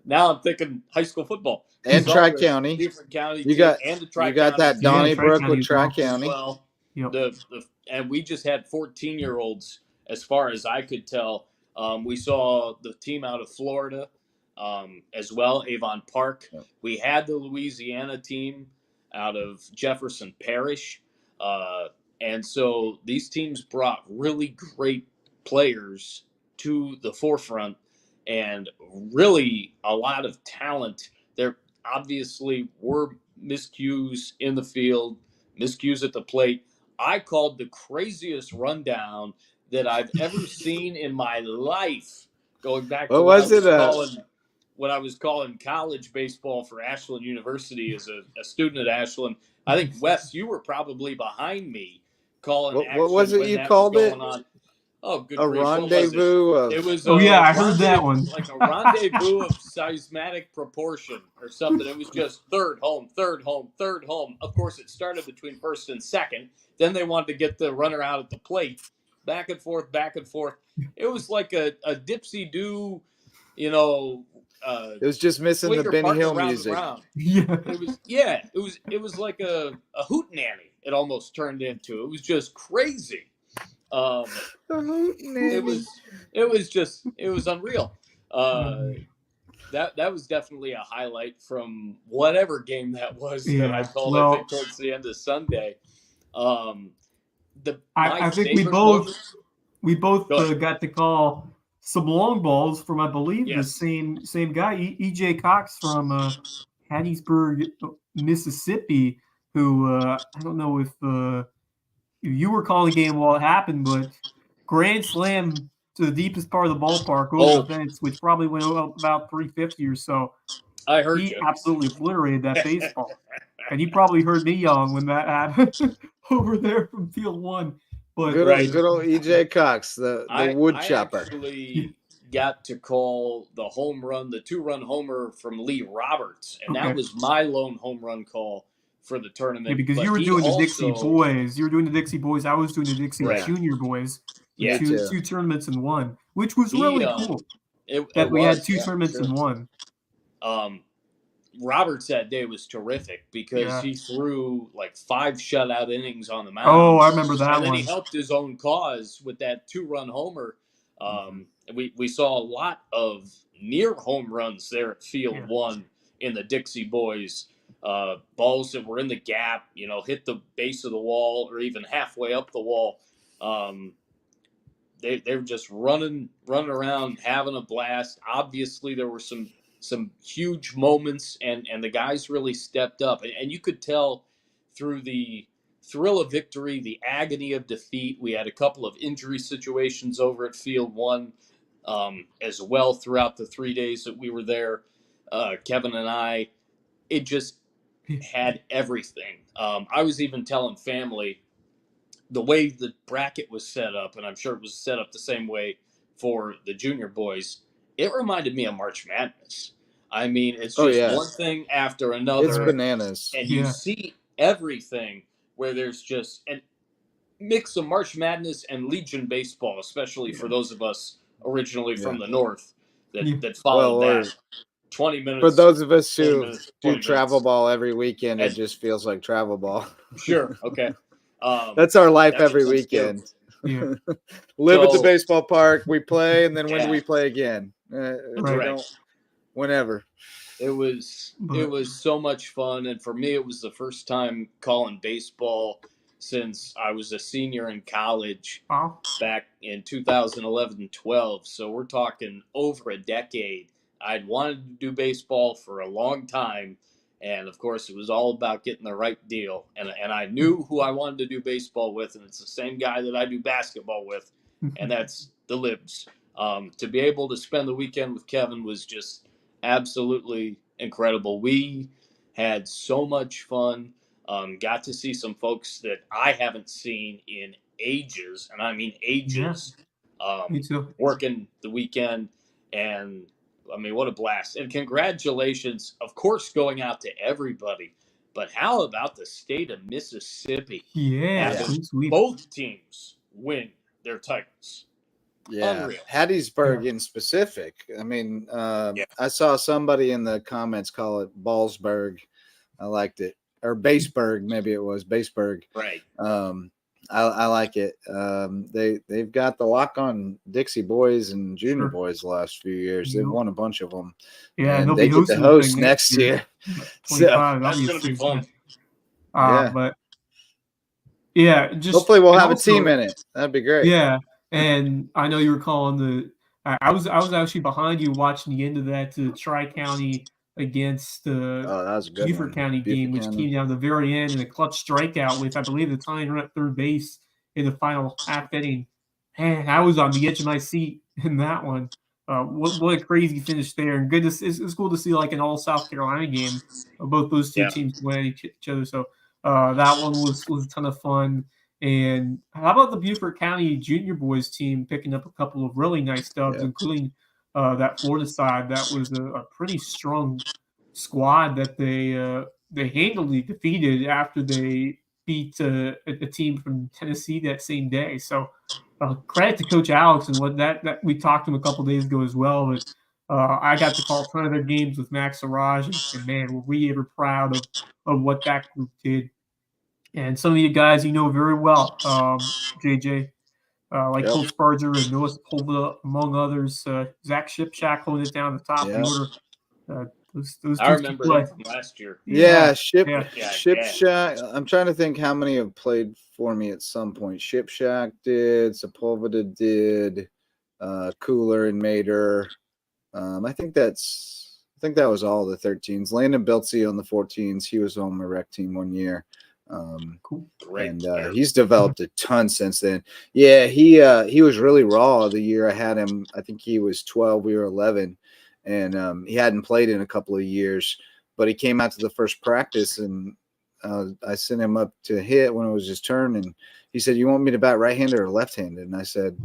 Now I'm thinking high school football and Tri-County. Beaufort County you got and the Tri-County. You got that Donnybrook with Tri-County. Well, and we just had 14-year-olds, as far as I could tell. We saw the team out of Florida as well, Avon Park. Yep. We had the Louisiana team out of Jefferson Parish. And so these teams brought really great players to the forefront and really a lot of talent. There obviously were miscues in the field, miscues at the plate. I called the craziest rundown that I've ever seen in my life, going back to when I was calling college baseball for Ashland University as a student at Ashland. I think, Wes, you were probably behind me calling what was it you called it? Oh, good a grief. Rendezvous. It was I heard that one. Like a rendezvous of seismic proportion or something. It was just third home, third home, third home. Of course, it started between first and second. Then they wanted to get the runner out at the plate. Back and forth, back and forth. It was like a dipsy-do, it was just missing the Benny Hill music. It was like a hootenanny. It almost turned into. It was just crazy. It was unreal. That was definitely a highlight from whatever game that was that I called. I think towards the end of Sunday. I think we both got to call some long balls from, I believe, the same guy, E.J. Cox from Hattiesburg, Mississippi, who I don't know if you were calling the game while it happened, but grand slam to the deepest part of the ballpark over the fence, which probably went about 350 or so. I heard he absolutely obliterated that baseball. And you probably heard me yelling when that happened over there from field 1. But good old E.J. Cox, the wood chopper. I actually got to call the home run, the 2-run homer from Lee Roberts, and that was my lone home run call for the tournament. Yeah, because you were doing the Dixie Boys. You were doing the Dixie Boys. I was doing the Dixie Junior Boys. Yeah, two tournaments in one, which was really cool. We had 2 tournaments in one. Roberts that day was terrific because he threw like 5 shutout innings on the mound. Oh, I remember that and then one. He helped his own cause with that 2-run homer. We saw a lot of near home runs there at Field 1 in the Dixie Boys. Balls that were in the gap, hit the base of the wall or even halfway up the wall. They were just running around, having a blast. Obviously, there were some huge moments, and the guys really stepped up. And you could tell through the thrill of victory, the agony of defeat. We had a couple of injury situations over at Field 1 as well throughout the 3 days that we were there. Kevin and I, it just had everything. I was even telling family the way the bracket was set up, and I'm sure it was set up the same way for the junior boys, it reminded me of March Madness. I mean, it's just one thing after another. It's bananas. And you see everything where there's just a mix of March Madness and Legion baseball, especially for those of us originally from the North that followed that. 20 minutes. For those of us who do travel ball every weekend, it just feels like travel ball. Sure. Okay. That's our life every weekend. Yeah. Live at the baseball park. We play, and then when do we play again? Whenever. It was so much fun, and for me, it was the first time calling baseball since I was a senior in college back in 2011-12. So we're talking over a decade. I'd wanted to do baseball for a long time, And of course, it was all about getting the right deal. And I knew who I wanted to do baseball with, and it's the same guy that I do basketball with, and that's the Libs. To be able to spend the weekend with Kevin was just absolutely incredible. We had so much fun. Got to see some folks that I haven't seen in ages, and I mean ages. Me too. Working the weekend, and I mean, what a blast. And congratulations, of course, going out to everybody. But how about the state of Mississippi? Yeah, having both teams win their titles. Yeah, Unreal. Hattiesburg in specific. I mean, I saw somebody in the comments call it Ballsburg. I liked it. Or Baseburg, maybe it was Baseburg. Right. I like it. They've got the lock on Dixie boys and junior boys the last few years. They've won a bunch of them. Yeah, and they get to host next year. So that's going to be fun. But yeah, just hopefully we'll have a team in it. That'd be great. Yeah, and I know you were calling the. I was actually behind you watching the end of that Tri-County against the Beaufort County game, which came down to the very end in a clutch strikeout with, I believe, the tying run at third base in the final half inning. Man, I was on the edge of my seat in that one. What a crazy finish there. And goodness, it's cool to see like an all South Carolina game of both those two teams playing each other. So that one was a ton of fun. And how about the Beaufort County junior boys team picking up a couple of really nice dubs, including that Florida side? That was a pretty strong squad that they handily defeated after they beat a team from Tennessee that same day. So credit to Coach Alex and what that we talked to him a couple days ago as well. But I got to call a ton of their games with Max Arraj, and man, were we ever proud of what that group did. And some of you guys you know very well, JJ, like Cole Sparger and Noah Sepulveda, among others. Zach Shipshack holding it down at the top of the order. Those I remember him from last year. Shipshack. I'm trying to think how many have played for me at some point. Shipshack did, Sepulveda did, Cooler and Mater. I think that was all the 13s. Landon Beltsy on the 14s. He was on my rec team one year. Cool. And he's developed a ton since then. Yeah, he was really raw the year I had him. I think he was 12, we were 11, and he hadn't played in a couple of years, but he came out to the first practice, and I sent him up to hit when it was his turn, and he said, "You want me to bat right-handed or left-handed?" And I said,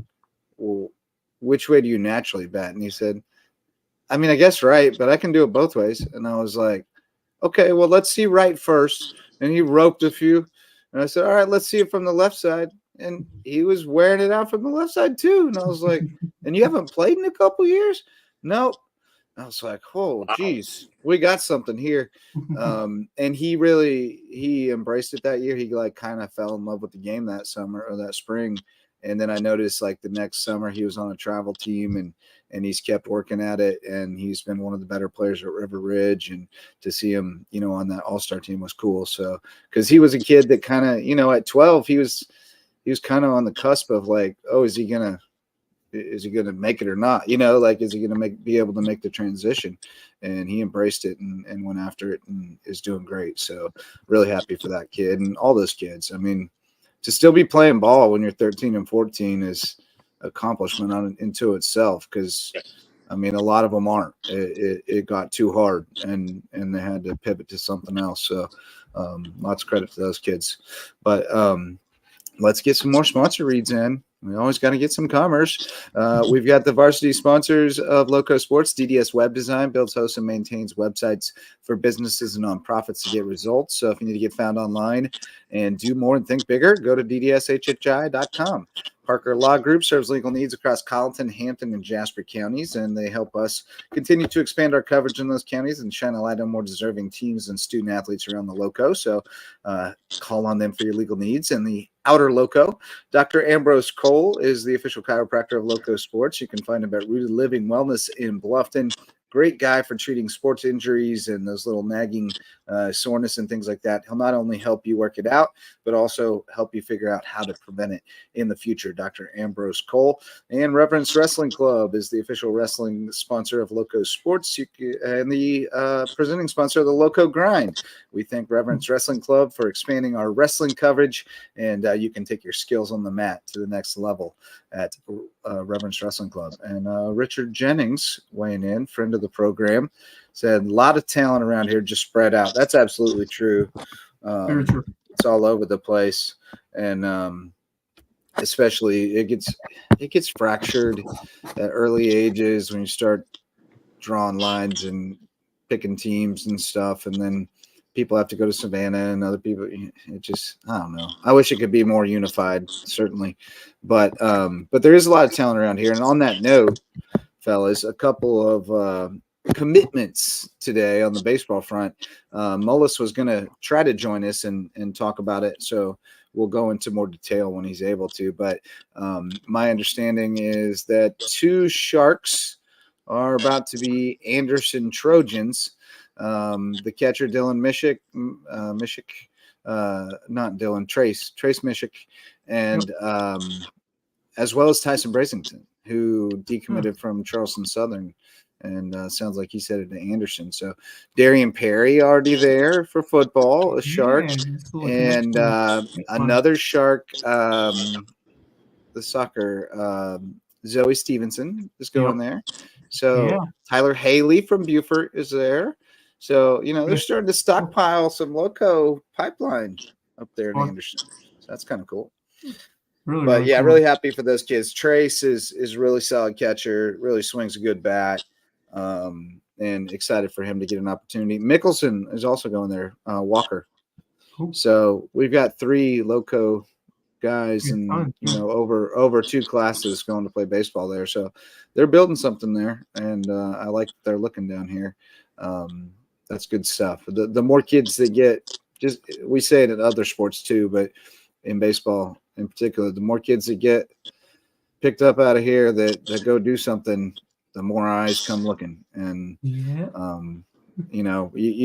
"Well, which way do you naturally bat?" And he said, "I mean, I guess right, but I can do it both ways." And I was like, "Okay, well, let's see right first." And he roped a few. And I said, "All right, let's see it from the left side." And he was wearing it out from the left side too. And I was like, "And you haven't played in a couple years?" "Nope." I was like, "Oh, geez, we got something here." And he embraced it that year. He like kind of fell in love with the game that summer or that spring. And then I noticed like the next summer he was on a travel team and he's kept working at it, and he's been one of the better players at River Ridge, and to see him, on that all-star team was cool. So, cause he was a kid that kind of, at 12, he was kind of on the cusp of like, oh, is he going to make it or not? Is he going to be able to make the transition? And he embraced it and went after it and is doing great. So really happy for that kid and all those kids. I mean, to still be playing ball when you're 13 and 14 is accomplishment into itself, because I mean a lot of them aren't. It got too hard and they had to pivot to something else. So lots of credit to those kids. But let's get some more sponsor reads in. We always got to get some commerce. We've got the varsity sponsors of LowcoSports. DDS Web Design builds, hosts, and maintains websites for businesses and nonprofits to get results. So if you need to get found online and do more and think bigger, go to ddshhi.com. Parker Law Group serves legal needs across Colleton, Hampton, and Jasper counties, and they help us continue to expand our coverage in those counties and shine a light on more deserving teams and student athletes around the Lowco. So call on them for your legal needs. And the Outer Lowco, Dr. Ambrose Cole is the official chiropractor of LowcoSports. You can find him at Rooted Living Wellness in Bluffton, great guy for treating sports injuries and those little nagging soreness and things like that. He'll not only help you work it out, but also help you figure out how to prevent it in the future. Dr. Ambrose Cole. And Reverence Wrestling Club is the official wrestling sponsor of LowcoSports and the presenting sponsor of the Lowco Grind. We thank Reverence Wrestling Club for expanding our wrestling coverage, and you can take your skills on the mat to the next level at Reverence Wrestling Club. And Richard Jennings weighing in, friend of the program, said a lot of talent around here just spread out. That's absolutely true. Very true. It's all over the place, and especially it gets fractured at early ages when you start drawing lines and picking teams and stuff, and then people have to go to Savannah and other people. It just, I don't know. I wish it could be more unified, certainly, but there is a lot of talent around here. And on that note, fellas, a couple of commitments today on the baseball front. Mullis was going to try to join us and talk about it, so we'll go into more detail when he's able to. But my understanding is that 2 Sharks are about to be Anderson Trojans. The catcher Dylan Trace Mishik, and as well as Tyson Brasington, who decommitted from Charleston Southern, and sounds like he said it to Anderson. So Darian Perry already there for football, a Shark, and another Shark, the soccer, Zoe Stevenson is going there. So Tyler Haley from Beaufort is there. So, they're starting to stockpile some Lowco pipeline up there in Anderson. So that's kind of cool. Really cool. Really happy for those kids. Trace is a really solid catcher, really swings a good bat, and excited for him to get an opportunity. Mickelson is also going there, Walker. So we've got 3 Lowco guys and, over 2 classes going to play baseball there. So they're building something there, and I like that they're looking down here. That's good stuff. The more kids that get, we say it in other sports too, but in baseball in particular, the more kids that get picked up out of here that go do something, the more eyes come looking. And, you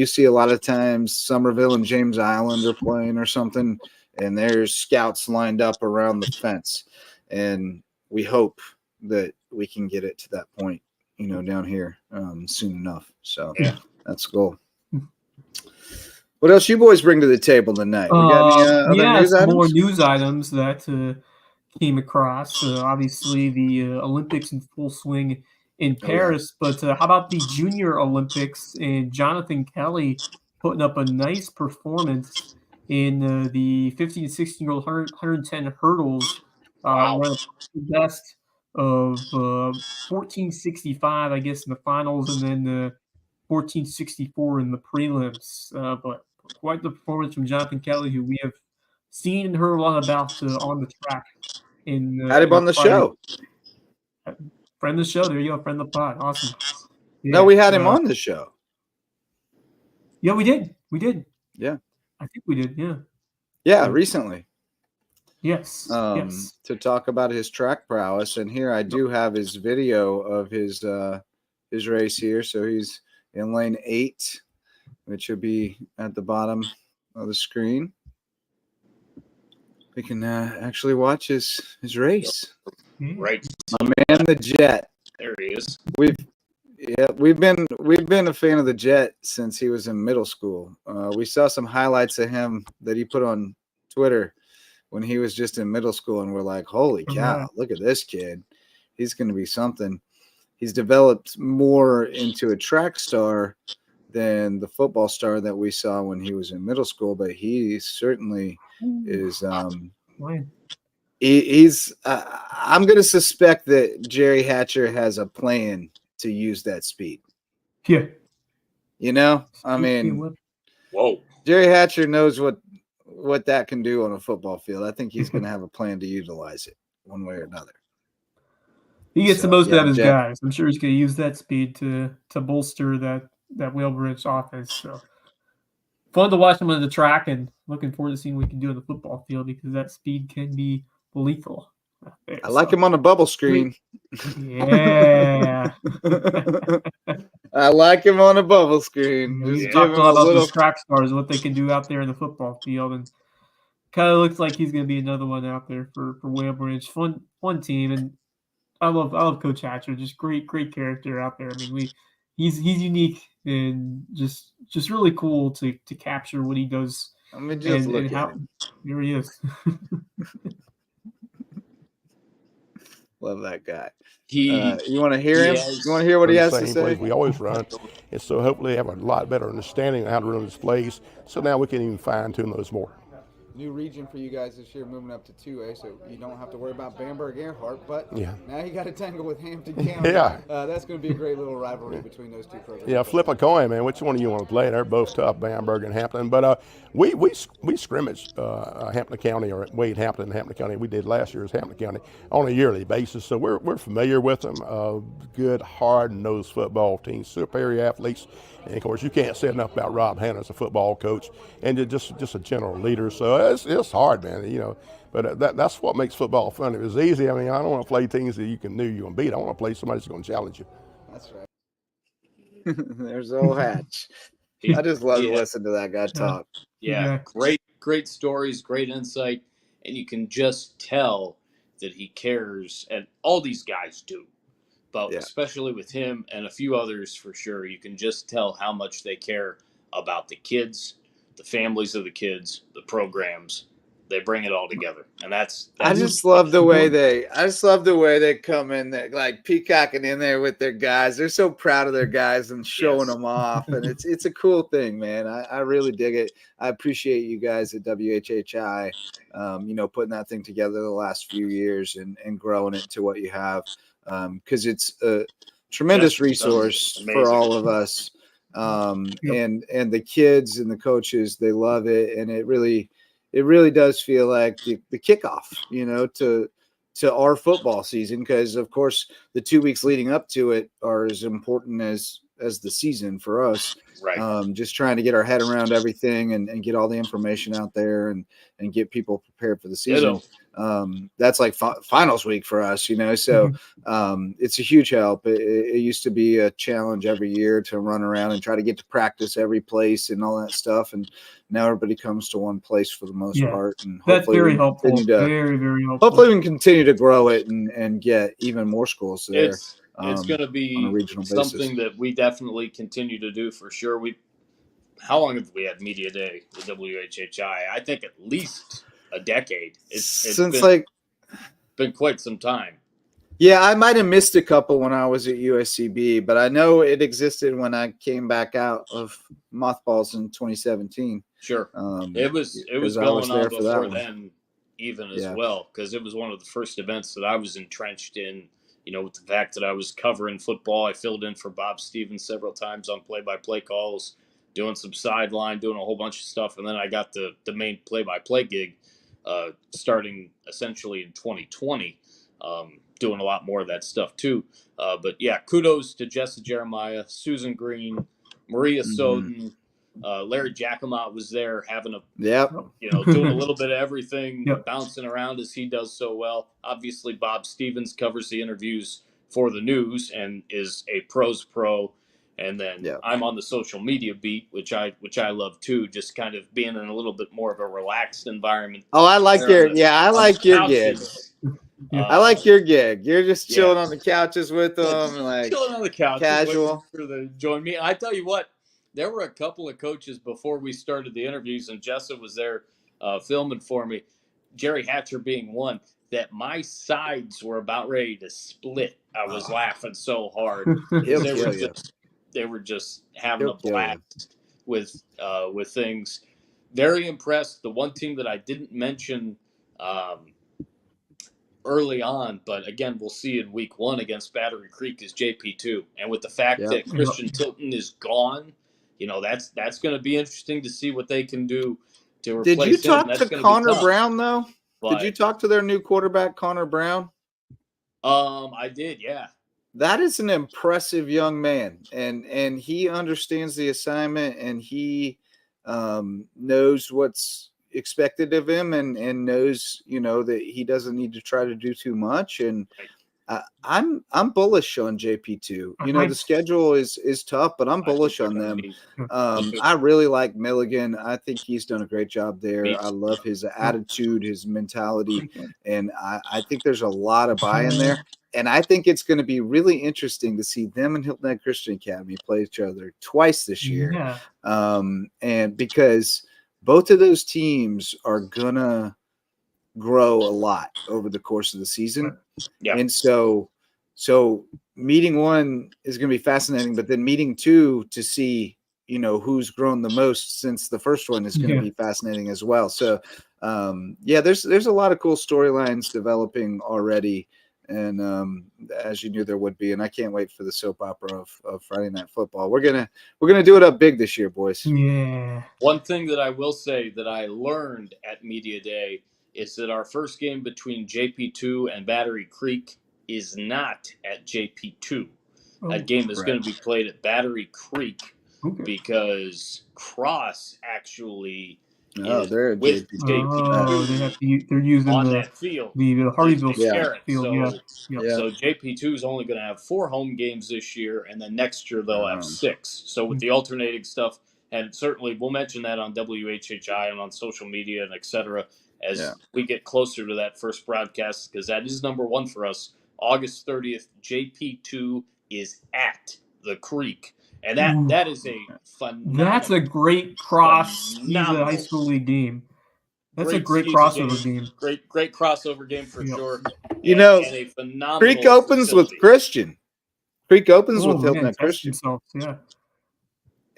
see a lot of times Somerville and James Island are playing or something, and there's scouts lined up around the fence. And we hope that we can get it to that point, down here soon enough. So that's cool. What else you boys bring to the table tonight? We got any other news items? More news items that came across. Obviously, the Olympics in full swing in Paris. But how about the Junior Olympics and Jonathan Kelly putting up a nice performance in the 15 and 16-year-old 110 hurdles. Best of 1465, I guess, in the finals, and then 1464 in the prelims. But quite the performance from Jonathan Kelly, who we have seen and heard a lot about on the track. Had him on the show. Friend of the show. There you go. Friend of the pod. Awesome. Yeah, no, we had him on the show. Yeah, we did. We did. Yeah. I think we did. Yeah. Yeah, recently. Yes. Yes. To talk about his track prowess. And here I do have his video of his race here. So he's in lane 8, which will be at the bottom of the screen. We can actually watch his race. Right. My man, the Jet. There he is. We've been a fan of the Jet since he was in middle school. We saw some highlights of him that he put on Twitter when he was just in middle school, and we're like, holy cow, look at this kid. He's going to be something. He's developed more into a track star than the football star that we saw when he was in middle school, but he certainly is he's I'm going to suspect that Jerry Hatcher has a plan to use that speed. Yeah. I mean, whoa. Jerry Hatcher knows what that can do on a football field. I think he's going to have a plan to utilize it one way or another. He gets the most out of his guys. I'm sure he's going to use that speed to bolster that Whalebridge offense. So fun to watch him on the track, and looking forward to seeing what he can do on the football field, because that speed can be lethal. I like him on the bubble screen. Yeah. I like him on a bubble screen. We talked a lot about those track stars, what they can do out there in the football field, and kind of looks like he's going to be another one out there for Whale Branch. Fun team, and I love Coach Hatcher. Just great character out there. I mean, he's unique and just really cool to capture what he does. I mean, just look at him. Here he is. Love that guy. You want to hear him? You want to hear what he has to say? We always run, and so hopefully have a lot better understanding of how to run these plays. So now we can even fine tune those more. New region for you guys this year, moving up to 2A, so you don't have to worry about Bamberg Earhart, but now you got to tangle with Hampton County. That's going to be a great little rivalry between those two programs. Yeah, flip a coin, man. Which one do you want to play? They're both tough, Bamberg and Hampton. But we scrimmage Hampton County, or Wade Hampton and Hampton County. We did last year's Hampton County on a yearly basis, so we're familiar with them. Good, hard-nosed football team, superior athletes. And of course, you can't say enough about Rob Hanna as a football coach and just a general leader. So it's hard, man. But that's what makes football fun. If it was easy, I mean, I don't want to play teams that you knew you're going to beat. I want to play somebody that's going to challenge you. That's right. There's old Hatch. I just love to listen to that guy talk. Yeah, great stories, great insight, and you can just tell that he cares, and all these guys do. But especially with him and a few others for sure, you can just tell how much they care about the kids, the families of the kids, the programs. They bring it all together, and that's I just love the way they come in there, like peacocking in there with their guys. They're so proud of their guys and showing them off, and it's a cool thing, man. I really dig it. I appreciate you guys at WHHI, putting that thing together the last few years and growing it to what you have. Because it's a tremendous resource for all of us. And the kids and the coaches, they love it. And it really does feel like the kickoff, to our football season. Because of course the 2 weeks leading up to it are as important as the season for us. Right. Just trying to get our head around everything and get all the information out there and get people prepared for the season. That's like finals week for us, so it's a huge help. It used to be a challenge every year to run around and try to get to practice every place and all that stuff. And now everybody comes to one place for the most part. And that's very helpful. Very, very helpful. Hopefully we can continue to grow it and get even more schools there. It's going to be something that we definitely continue to do for sure. How long have we had Media Day with WHHI? I think at least a decade. It's been quite some time. Yeah, I might have missed a couple when I was at USCB, but I know it existed when I came back out of mothballs in 2017. Sure, it was going on before then, even as well, because it was one of the first events that I was entrenched in. With the fact that I was covering football, I filled in for Bob Stevens several times on play-by-play calls, doing some sideline, doing a whole bunch of stuff, and then I got the main play-by-play gig starting essentially in 2020, doing a lot more of that stuff too. But yeah, kudos to Jessa Jeremiah, Susan Green, Maria Soden, Larry Jacomot was there having doing a little bit of everything, bouncing around as he does so well. Obviously, Bob Stevens covers the interviews for the news and is a pros pro. And then I'm on the social media beat, which I love too, just kind of being in a little bit more of a relaxed environment. Oh, I like your gig. I like your gig. You're just chilling on the couches with them, chilling on the couch, casual. For them to join me. I tell you what, there were a couple of coaches before we started the interviews, and Jessa was there filming for me. Jerry Hatcher being one, that my sides were about ready to split. I was laughing so hard. They were just having a blast with things. Very impressed. The one team that I didn't mention early on, but again, we'll see in week 1 against Battery Creek is JP2. And with the fact that Christian Tilton is gone, that's going to be interesting to see what they can do to replace him. Did you talk to Connor Brown, though? Did you talk to their new quarterback, Connor Brown? I did, yeah. That is an impressive young man, and he understands the assignment, and he knows what's expected of him, and knows that he doesn't need to try to do too much, and I'm bullish on JP2. You know, the schedule is tough, but I'm bullish on them. I really like Milligan. I think he's done a great job there. I love his attitude, his mentality, and I think there's a lot of buy-in there. And I think it's going to be really interesting to see them and Hilton Head Christian Academy play each other twice this year. Yeah. And because both of those teams are going to grow a lot over the course of the season. Yeah. And so meeting one is going to be fascinating, but then meeting two to see, you know, who's grown the most since the first one is going to be fascinating as well. So, there's a lot of cool storylines developing already. And as you knew there would be, and I can't wait for the soap opera of Friday Night Football. We're gonna do it up big this year, boys. Yeah. One thing that I will say that I learned at Media Day is that our first game between JP2 and Battery Creek is not at JP2. That game is going to be played at Battery Creek because Cross actually is with JP2. They're using on that field. The Hardyville field. So, so JP2 is only going to have 4 home games this year, and then next year they'll have 6. So with the alternating stuff, and certainly we'll mention that on WHHI and on social media and et cetera as we get closer to that first broadcast, because that is number 1 for us. August 30th, JP2 is at the Creek. And that is a phenomenal. That's a great cross high school league game. That's a great crossover game. Great crossover game for sure. You know, and a phenomenal Creek opens facility. with Christian. Creek opens with Hilton Head Christian.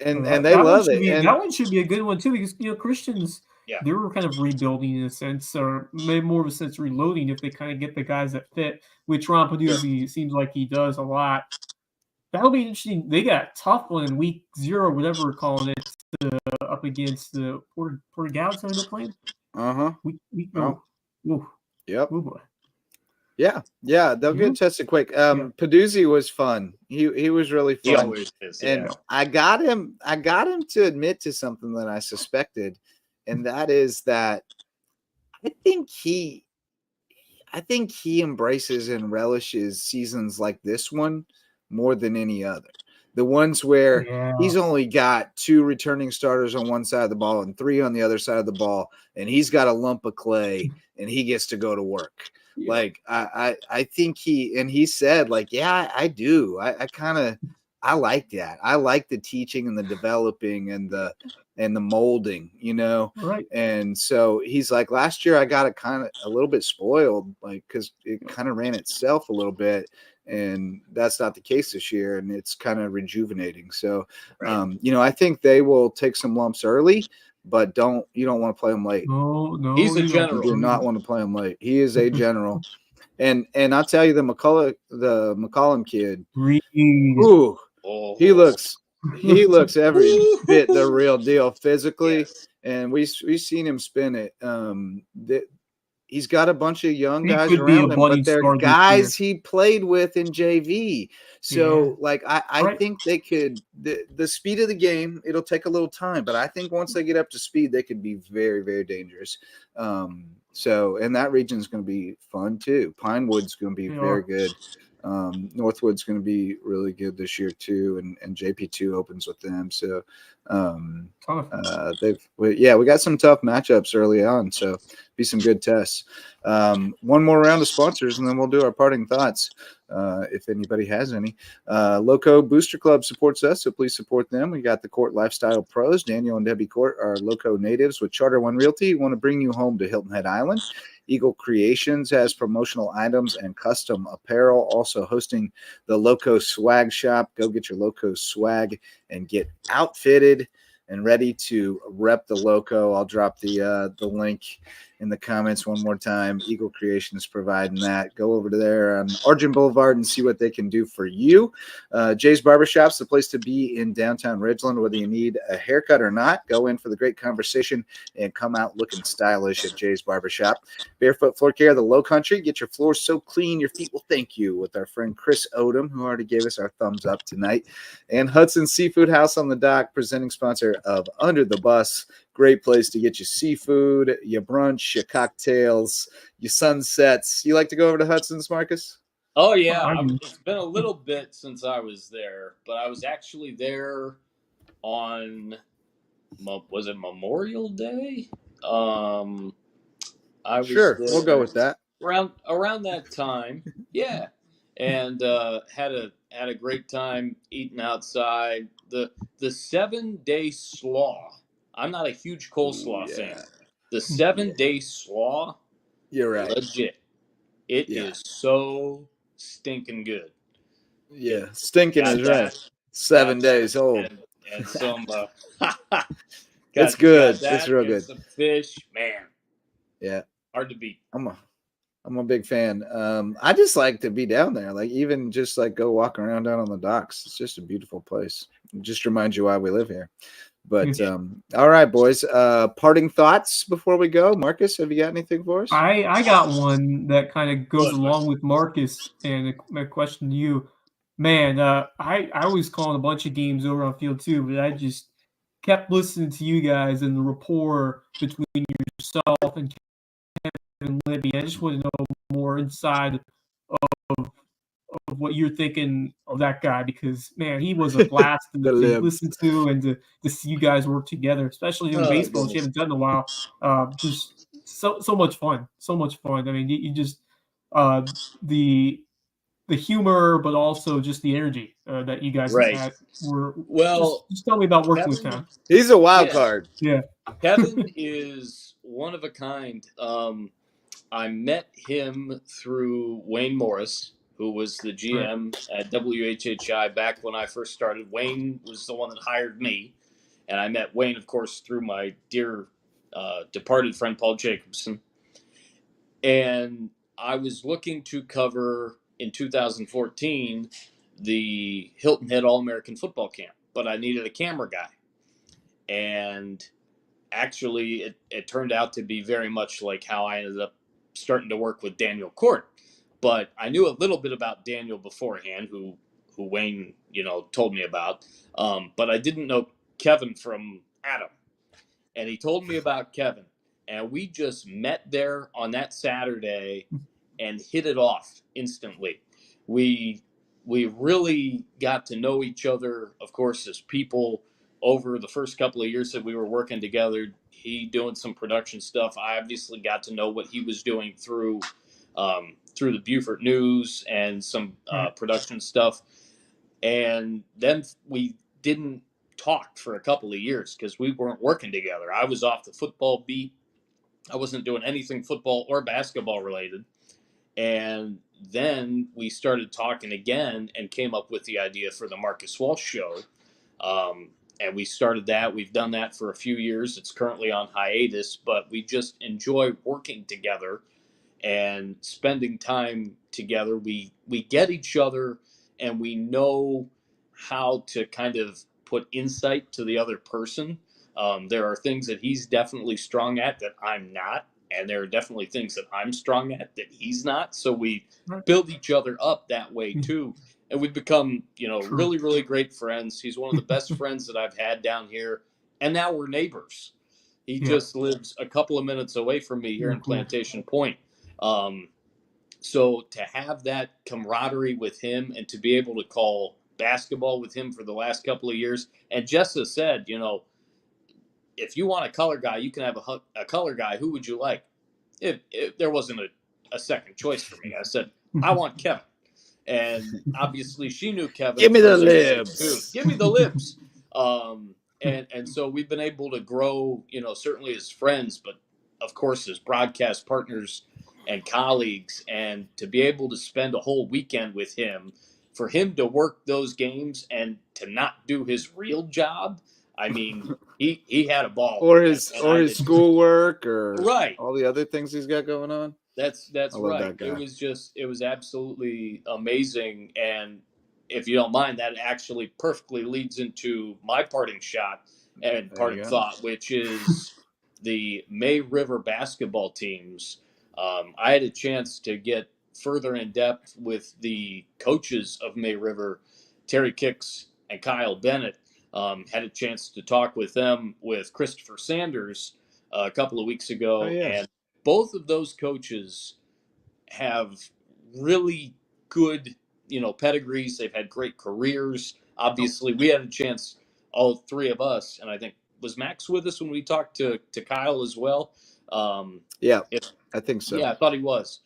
And they love it. And that one should be a good one too, because Christians they were kind of rebuilding in a sense, or maybe more of a sense reloading if they kind of get the guys that fit, which Ron Paduzzi seems like he does a lot. That'll be interesting. They got a tough one in week 0, whatever we're calling it, up against the Porter Gauds that they're playing. Yep. Oh boy. Yeah, they'll get tested quick. Paduzzi was fun. He was really fun. He always is, and I got him to admit to something that I suspected, and that is that I think he embraces and relishes seasons like this one more than any other. The ones where he's only got 2 returning starters on one side of the ball and 3 on the other side of the ball, and he's got a lump of clay and he gets to go to work. Like I think he said, like, I do. I like that. I like the teaching and the developing and the molding, you know? Right. And so he's like, last year I got it kind of a little bit spoiled, like, because it kind of ran itself a little bit. And that's not the case this year. And it's kind of rejuvenating. So, I think they will take some lumps early, but you don't want to play him late. No. He's a general. You do not want to play him late. He is a general. and I'll tell you, the McCollum kid, he looks every bit the real deal physically. And we've seen him spin it. He's got a bunch of young guys around him, but they're guys he played with in JV. So, I think they could – the speed of the game, it'll take a little time. But I think once they get up to speed, they could be very, very dangerous. And that region is going to be fun too. Pinewood's going to be very good. Northwood's going to be really good this year too, and JP2 opens with them. So we got some tough matchups early on, so be some good tests. One more round of sponsors, and then we'll do our parting thoughts. If anybody has any. Lowco Booster Club supports us, so please support them. We got the Court Lifestyle Pros. Daniel and Debbie Court are Lowco natives with Charter One Realty. Want to bring you home to Hilton Head Island. Eagle Creations has promotional items and custom apparel, also hosting the Lowco Swag Shop. Go get your Lowco swag and get outfitted and ready to rep the Lowco. I'll drop the link in the comments one more time. Eagle Creations providing that. Go over to there on Argent Boulevard and see what they can do for you. Jay's Barbershop's the place to be in downtown Ridgeland, whether you need a haircut or not. Go in for the great conversation and come out looking stylish at Jay's Barbershop. Barefoot Floor Care, the Low Country. Get your floors so clean your feet will thank you, with our friend Chris Odom, who already gave us our thumbs up tonight. And Hudson Seafood House on the Dock, presenting sponsor of Under the Bus. Great place to get your seafood, your brunch, your cocktails, your sunsets. You like to go over to Hudson's, Marcus? Oh yeah, it's been a little bit since I was there, but I was actually there on was it Memorial Day? I was Sure, there we'll go with that. around that time. Yeah, and had a great time eating outside. The 7-day slaw. I'm not a huge coleslaw fan. The 7-day slaw. You're right. Legit. It is so stinking good. Yeah, stinking is right. 7 days old. And some. It's good. It's real good. Some fish, man. Yeah, hard to beat. I'm a big fan. I just like to be down there, like even just like go walk around down on the docks. It's just a beautiful place. It just reminds you why we live here. But all right, boys. Parting thoughts before we go. Marcus, have you got anything for us? I got one that kind of goes along with Marcus, and my question to you, man. I was calling a bunch of games over on field too, but I just kept listening to you guys and the rapport between yourself and Kevin Libby. I just want to know more inside of what you're thinking of that guy, because man, he was a blast to listen to and to see you guys work together, especially in baseball, which you haven't done in a while. Just so much fun, so much fun. I mean, you just the humor, but also just the energy that you guys had. Just tell me about working with him. He's a wild card. Yeah, Kevin is one of a kind. I met him through Wayne Morris, who was the GM at WHHI back when I first started. Wayne was the one that hired me, and I met Wayne, of course, through my dear departed friend Paul Jacobson. And I was looking to cover in 2014 the Hilton Head All-American Football Camp, but I needed a camera guy. And actually, it turned out to be very much like how I ended up starting to work with Daniel Court. But I knew a little bit about Daniel beforehand, who Wayne, told me about. But I didn't know Kevin from Adam. And he told me about Kevin. And we just met there on that Saturday and hit it off instantly. We really got to know each other, of course, as people over the first couple of years that we were working together. He doing some production stuff. I obviously got to know what he was doing through the Beaufort News and some production stuff. And then we didn't talk for a couple of years because we weren't working together. I was off the football beat. I wasn't doing anything football or basketball related. And then we started talking again and came up with the idea for the Marcus Walsh show. And we started that. We've done that for a few years. It's currently on hiatus, but we just enjoy working together and spending time together. We get each other, and we know how to kind of put insight to the other person. There are things that he's definitely strong at that I'm not, and there are definitely things that I'm strong at that he's not. So we build each other up that way too. And we've become, really, really great friends. He's one of the best friends that I've had down here. And now we're neighbors. He just lives a couple of minutes away from me here in Plantation Point. So to have that camaraderie with him and to be able to call basketball with him for the last couple of years. And Jessa said, if you want a color guy, you can have a color guy. Who would you like? If there wasn't a second choice for me, I said, I want Kevin. And obviously she knew Kevin. Give me the libs. Give me the libs. And so we've been able to grow, certainly as friends, but of course as broadcast partners and colleagues, and to be able to spend a whole weekend with him, for him to work those games and to not do his real job. I mean, he had a ball. Or his schoolwork or right. all the other things he's got going on. That's right. It was absolutely amazing. And if you don't mind, that actually perfectly leads into my parting shot and parting thought, which is the May River basketball teams. I had a chance to get further in depth with the coaches of May River, Terry Kicks and Kyle Bennett. Had a chance to talk with them with Christopher Sanders a couple of weeks ago. And both of those coaches have really good, pedigrees. They've had great careers. Obviously, we had a chance, all three of us, and I think, was Max with us when we talked to Kyle as well? Yeah, I think so. Yeah, I thought he was.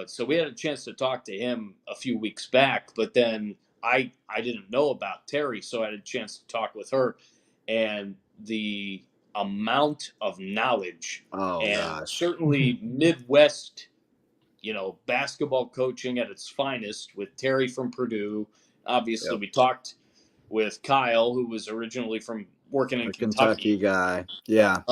So we had a chance to talk to him a few weeks back, but then I didn't know about Terry, so I had a chance to talk with her, and the amount of knowledge and certainly Midwest, basketball coaching at its finest with Terry from Purdue. Obviously, we talked with Kyle, who was originally from working in Kentucky guy. Yeah.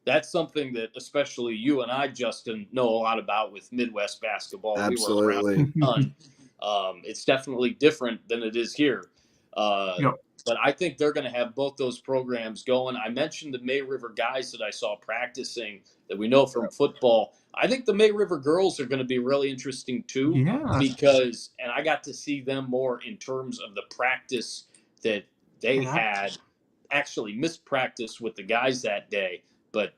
That's something that especially you and I, Justin, know a lot about with Midwest basketball. Absolutely. We were around a ton. It's definitely different than it is here. But I think they're going to have both those programs going. I mentioned the May River guys that I saw practicing that we know from football. I think the May River girls are going to be really interesting too, because I got to see them more in terms of the practice that they had. Actually missed practice with the guys that day, but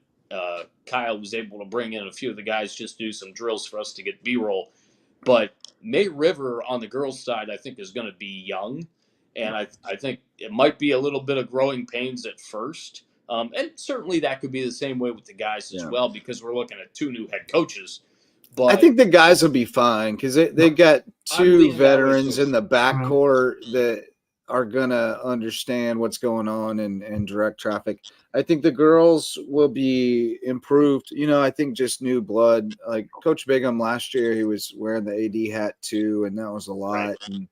Kyle was able to bring in a few of the guys just do some drills for us to get B-roll. But May River on the girls' side, I think, is going to be young, and I think it might be a little bit of growing pains at first. And certainly that could be the same way with the guys as well, because we're looking at 2 new head coaches. But I think the guys will be fine because they got 2 veterans in the backcourt that are going to understand what's going on and direct traffic. I think the girls will be improved. I think just new blood. Like Coach Bigham last year, he was wearing the AD hat too, and that was a lot. And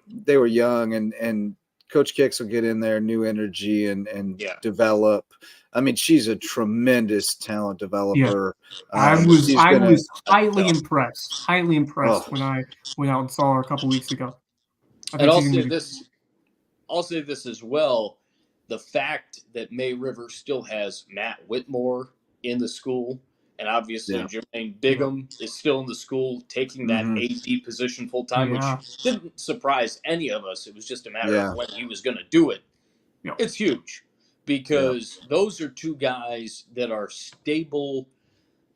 they were young, and Coach Kicks will get in there, new energy and develop. I mean, she's a tremendous talent developer. I was highly impressed when I went out and saw her a couple weeks ago. And I'll say this as well. The fact that May River still has Matt Whitmore in the school, and obviously Jermaine Bigham is still in the school taking that AD position full time, which didn't surprise any of us. It was just a matter of when he was going to do it. It's huge because those are 2 guys that are stable,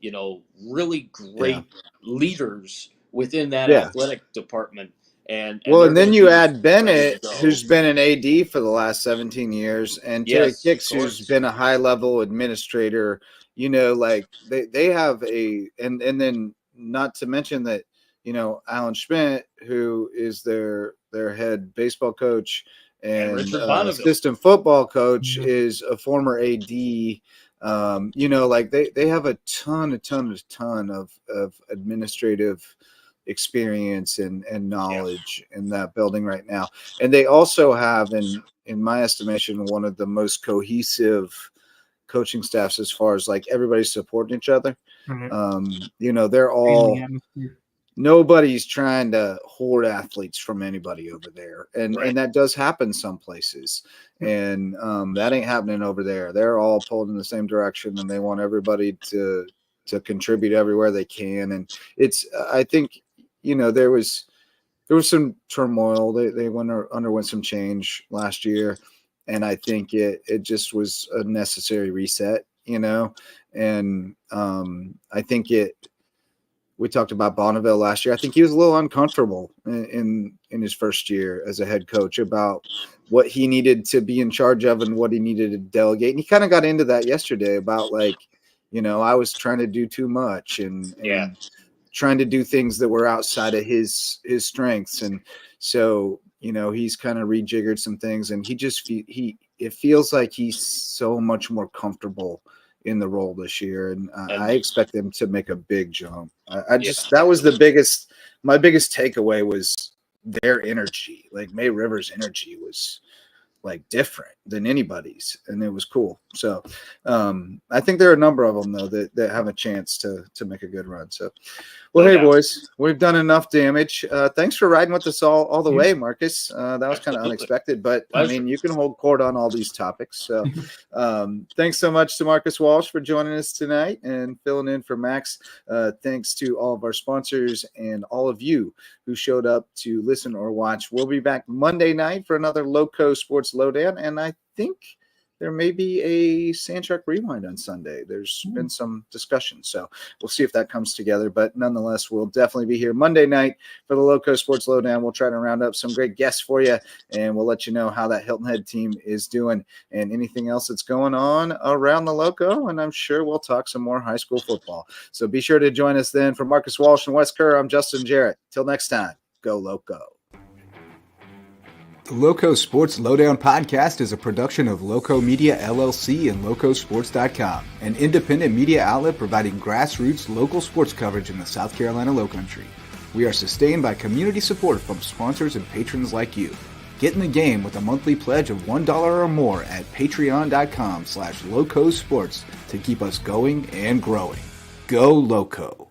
really great leaders within that athletic department. And then you add Bennett, who's been an AD for the last 17 years, and Terry Kicks, who's been a high-level administrator. They have and then not to mention that, Alan Schmidt, who is their head baseball coach and assistant football coach, is a former AD. They have a ton of administrative experience and knowledge in that building right now. And they also have, in my estimation, one of the most cohesive coaching staffs as far as like everybody's supporting each other. They're all, nobody's trying to hoard athletes from anybody over there. And that does happen some places. And that ain't happening over there. They're all pulled in the same direction, and they want everybody to contribute everywhere they can. And it's, I think, there was some turmoil. They underwent some change last year, and I think it just was a necessary reset, and I think we talked about Bonneville last year. I think he was a little uncomfortable in his first year as a head coach about what he needed to be in charge of and what he needed to delegate. And he kind of got into that yesterday about I was trying to do too much and trying to do things that were outside of his strengths. And so, he's kind of rejiggered some things, and it feels like he's so much more comfortable in the role this year. And I expect them to make a big jump. That was my biggest takeaway was their energy. Like May River's energy was different than anybody's, and it was cool. So I think there are a number of them though that have a chance to make a good run. So, well, hey boys, we've done enough damage. Thanks for riding with us all the way, Marcus. That was kind of unexpected, but I mean, you can hold court on all these topics. So thanks so much to Marcus Walsh for joining us tonight and filling in for Max. Thanks to all of our sponsors and all of you who showed up to listen or watch. We'll be back Monday night for another LowcoSports Lowdown, and I think there may be a Sandtruck Rewind on Sunday. There's been some discussion, so we'll see if that comes together. But nonetheless, we'll definitely be here Monday night for the Loco Sports Lowdown. We'll try to round up some great guests for you, and we'll let you know how that Hilton Head team is doing and anything else that's going on around the Loco. And I'm sure we'll talk some more high school football. So be sure to join us then. For Marcus Walsh and Wes Kerr, I'm Justin Jarrett. Till next time, go Loco. The Loco Sports Lowdown podcast is a production of Loco Media LLC and LowcoSports.com, an independent media outlet providing grassroots local sports coverage in the South Carolina Lowcountry. We are sustained by community support from sponsors and patrons like you. Get in the game with a monthly pledge of $1 or more at patreon.com/LowcoSports to keep us going and growing. Go Loco.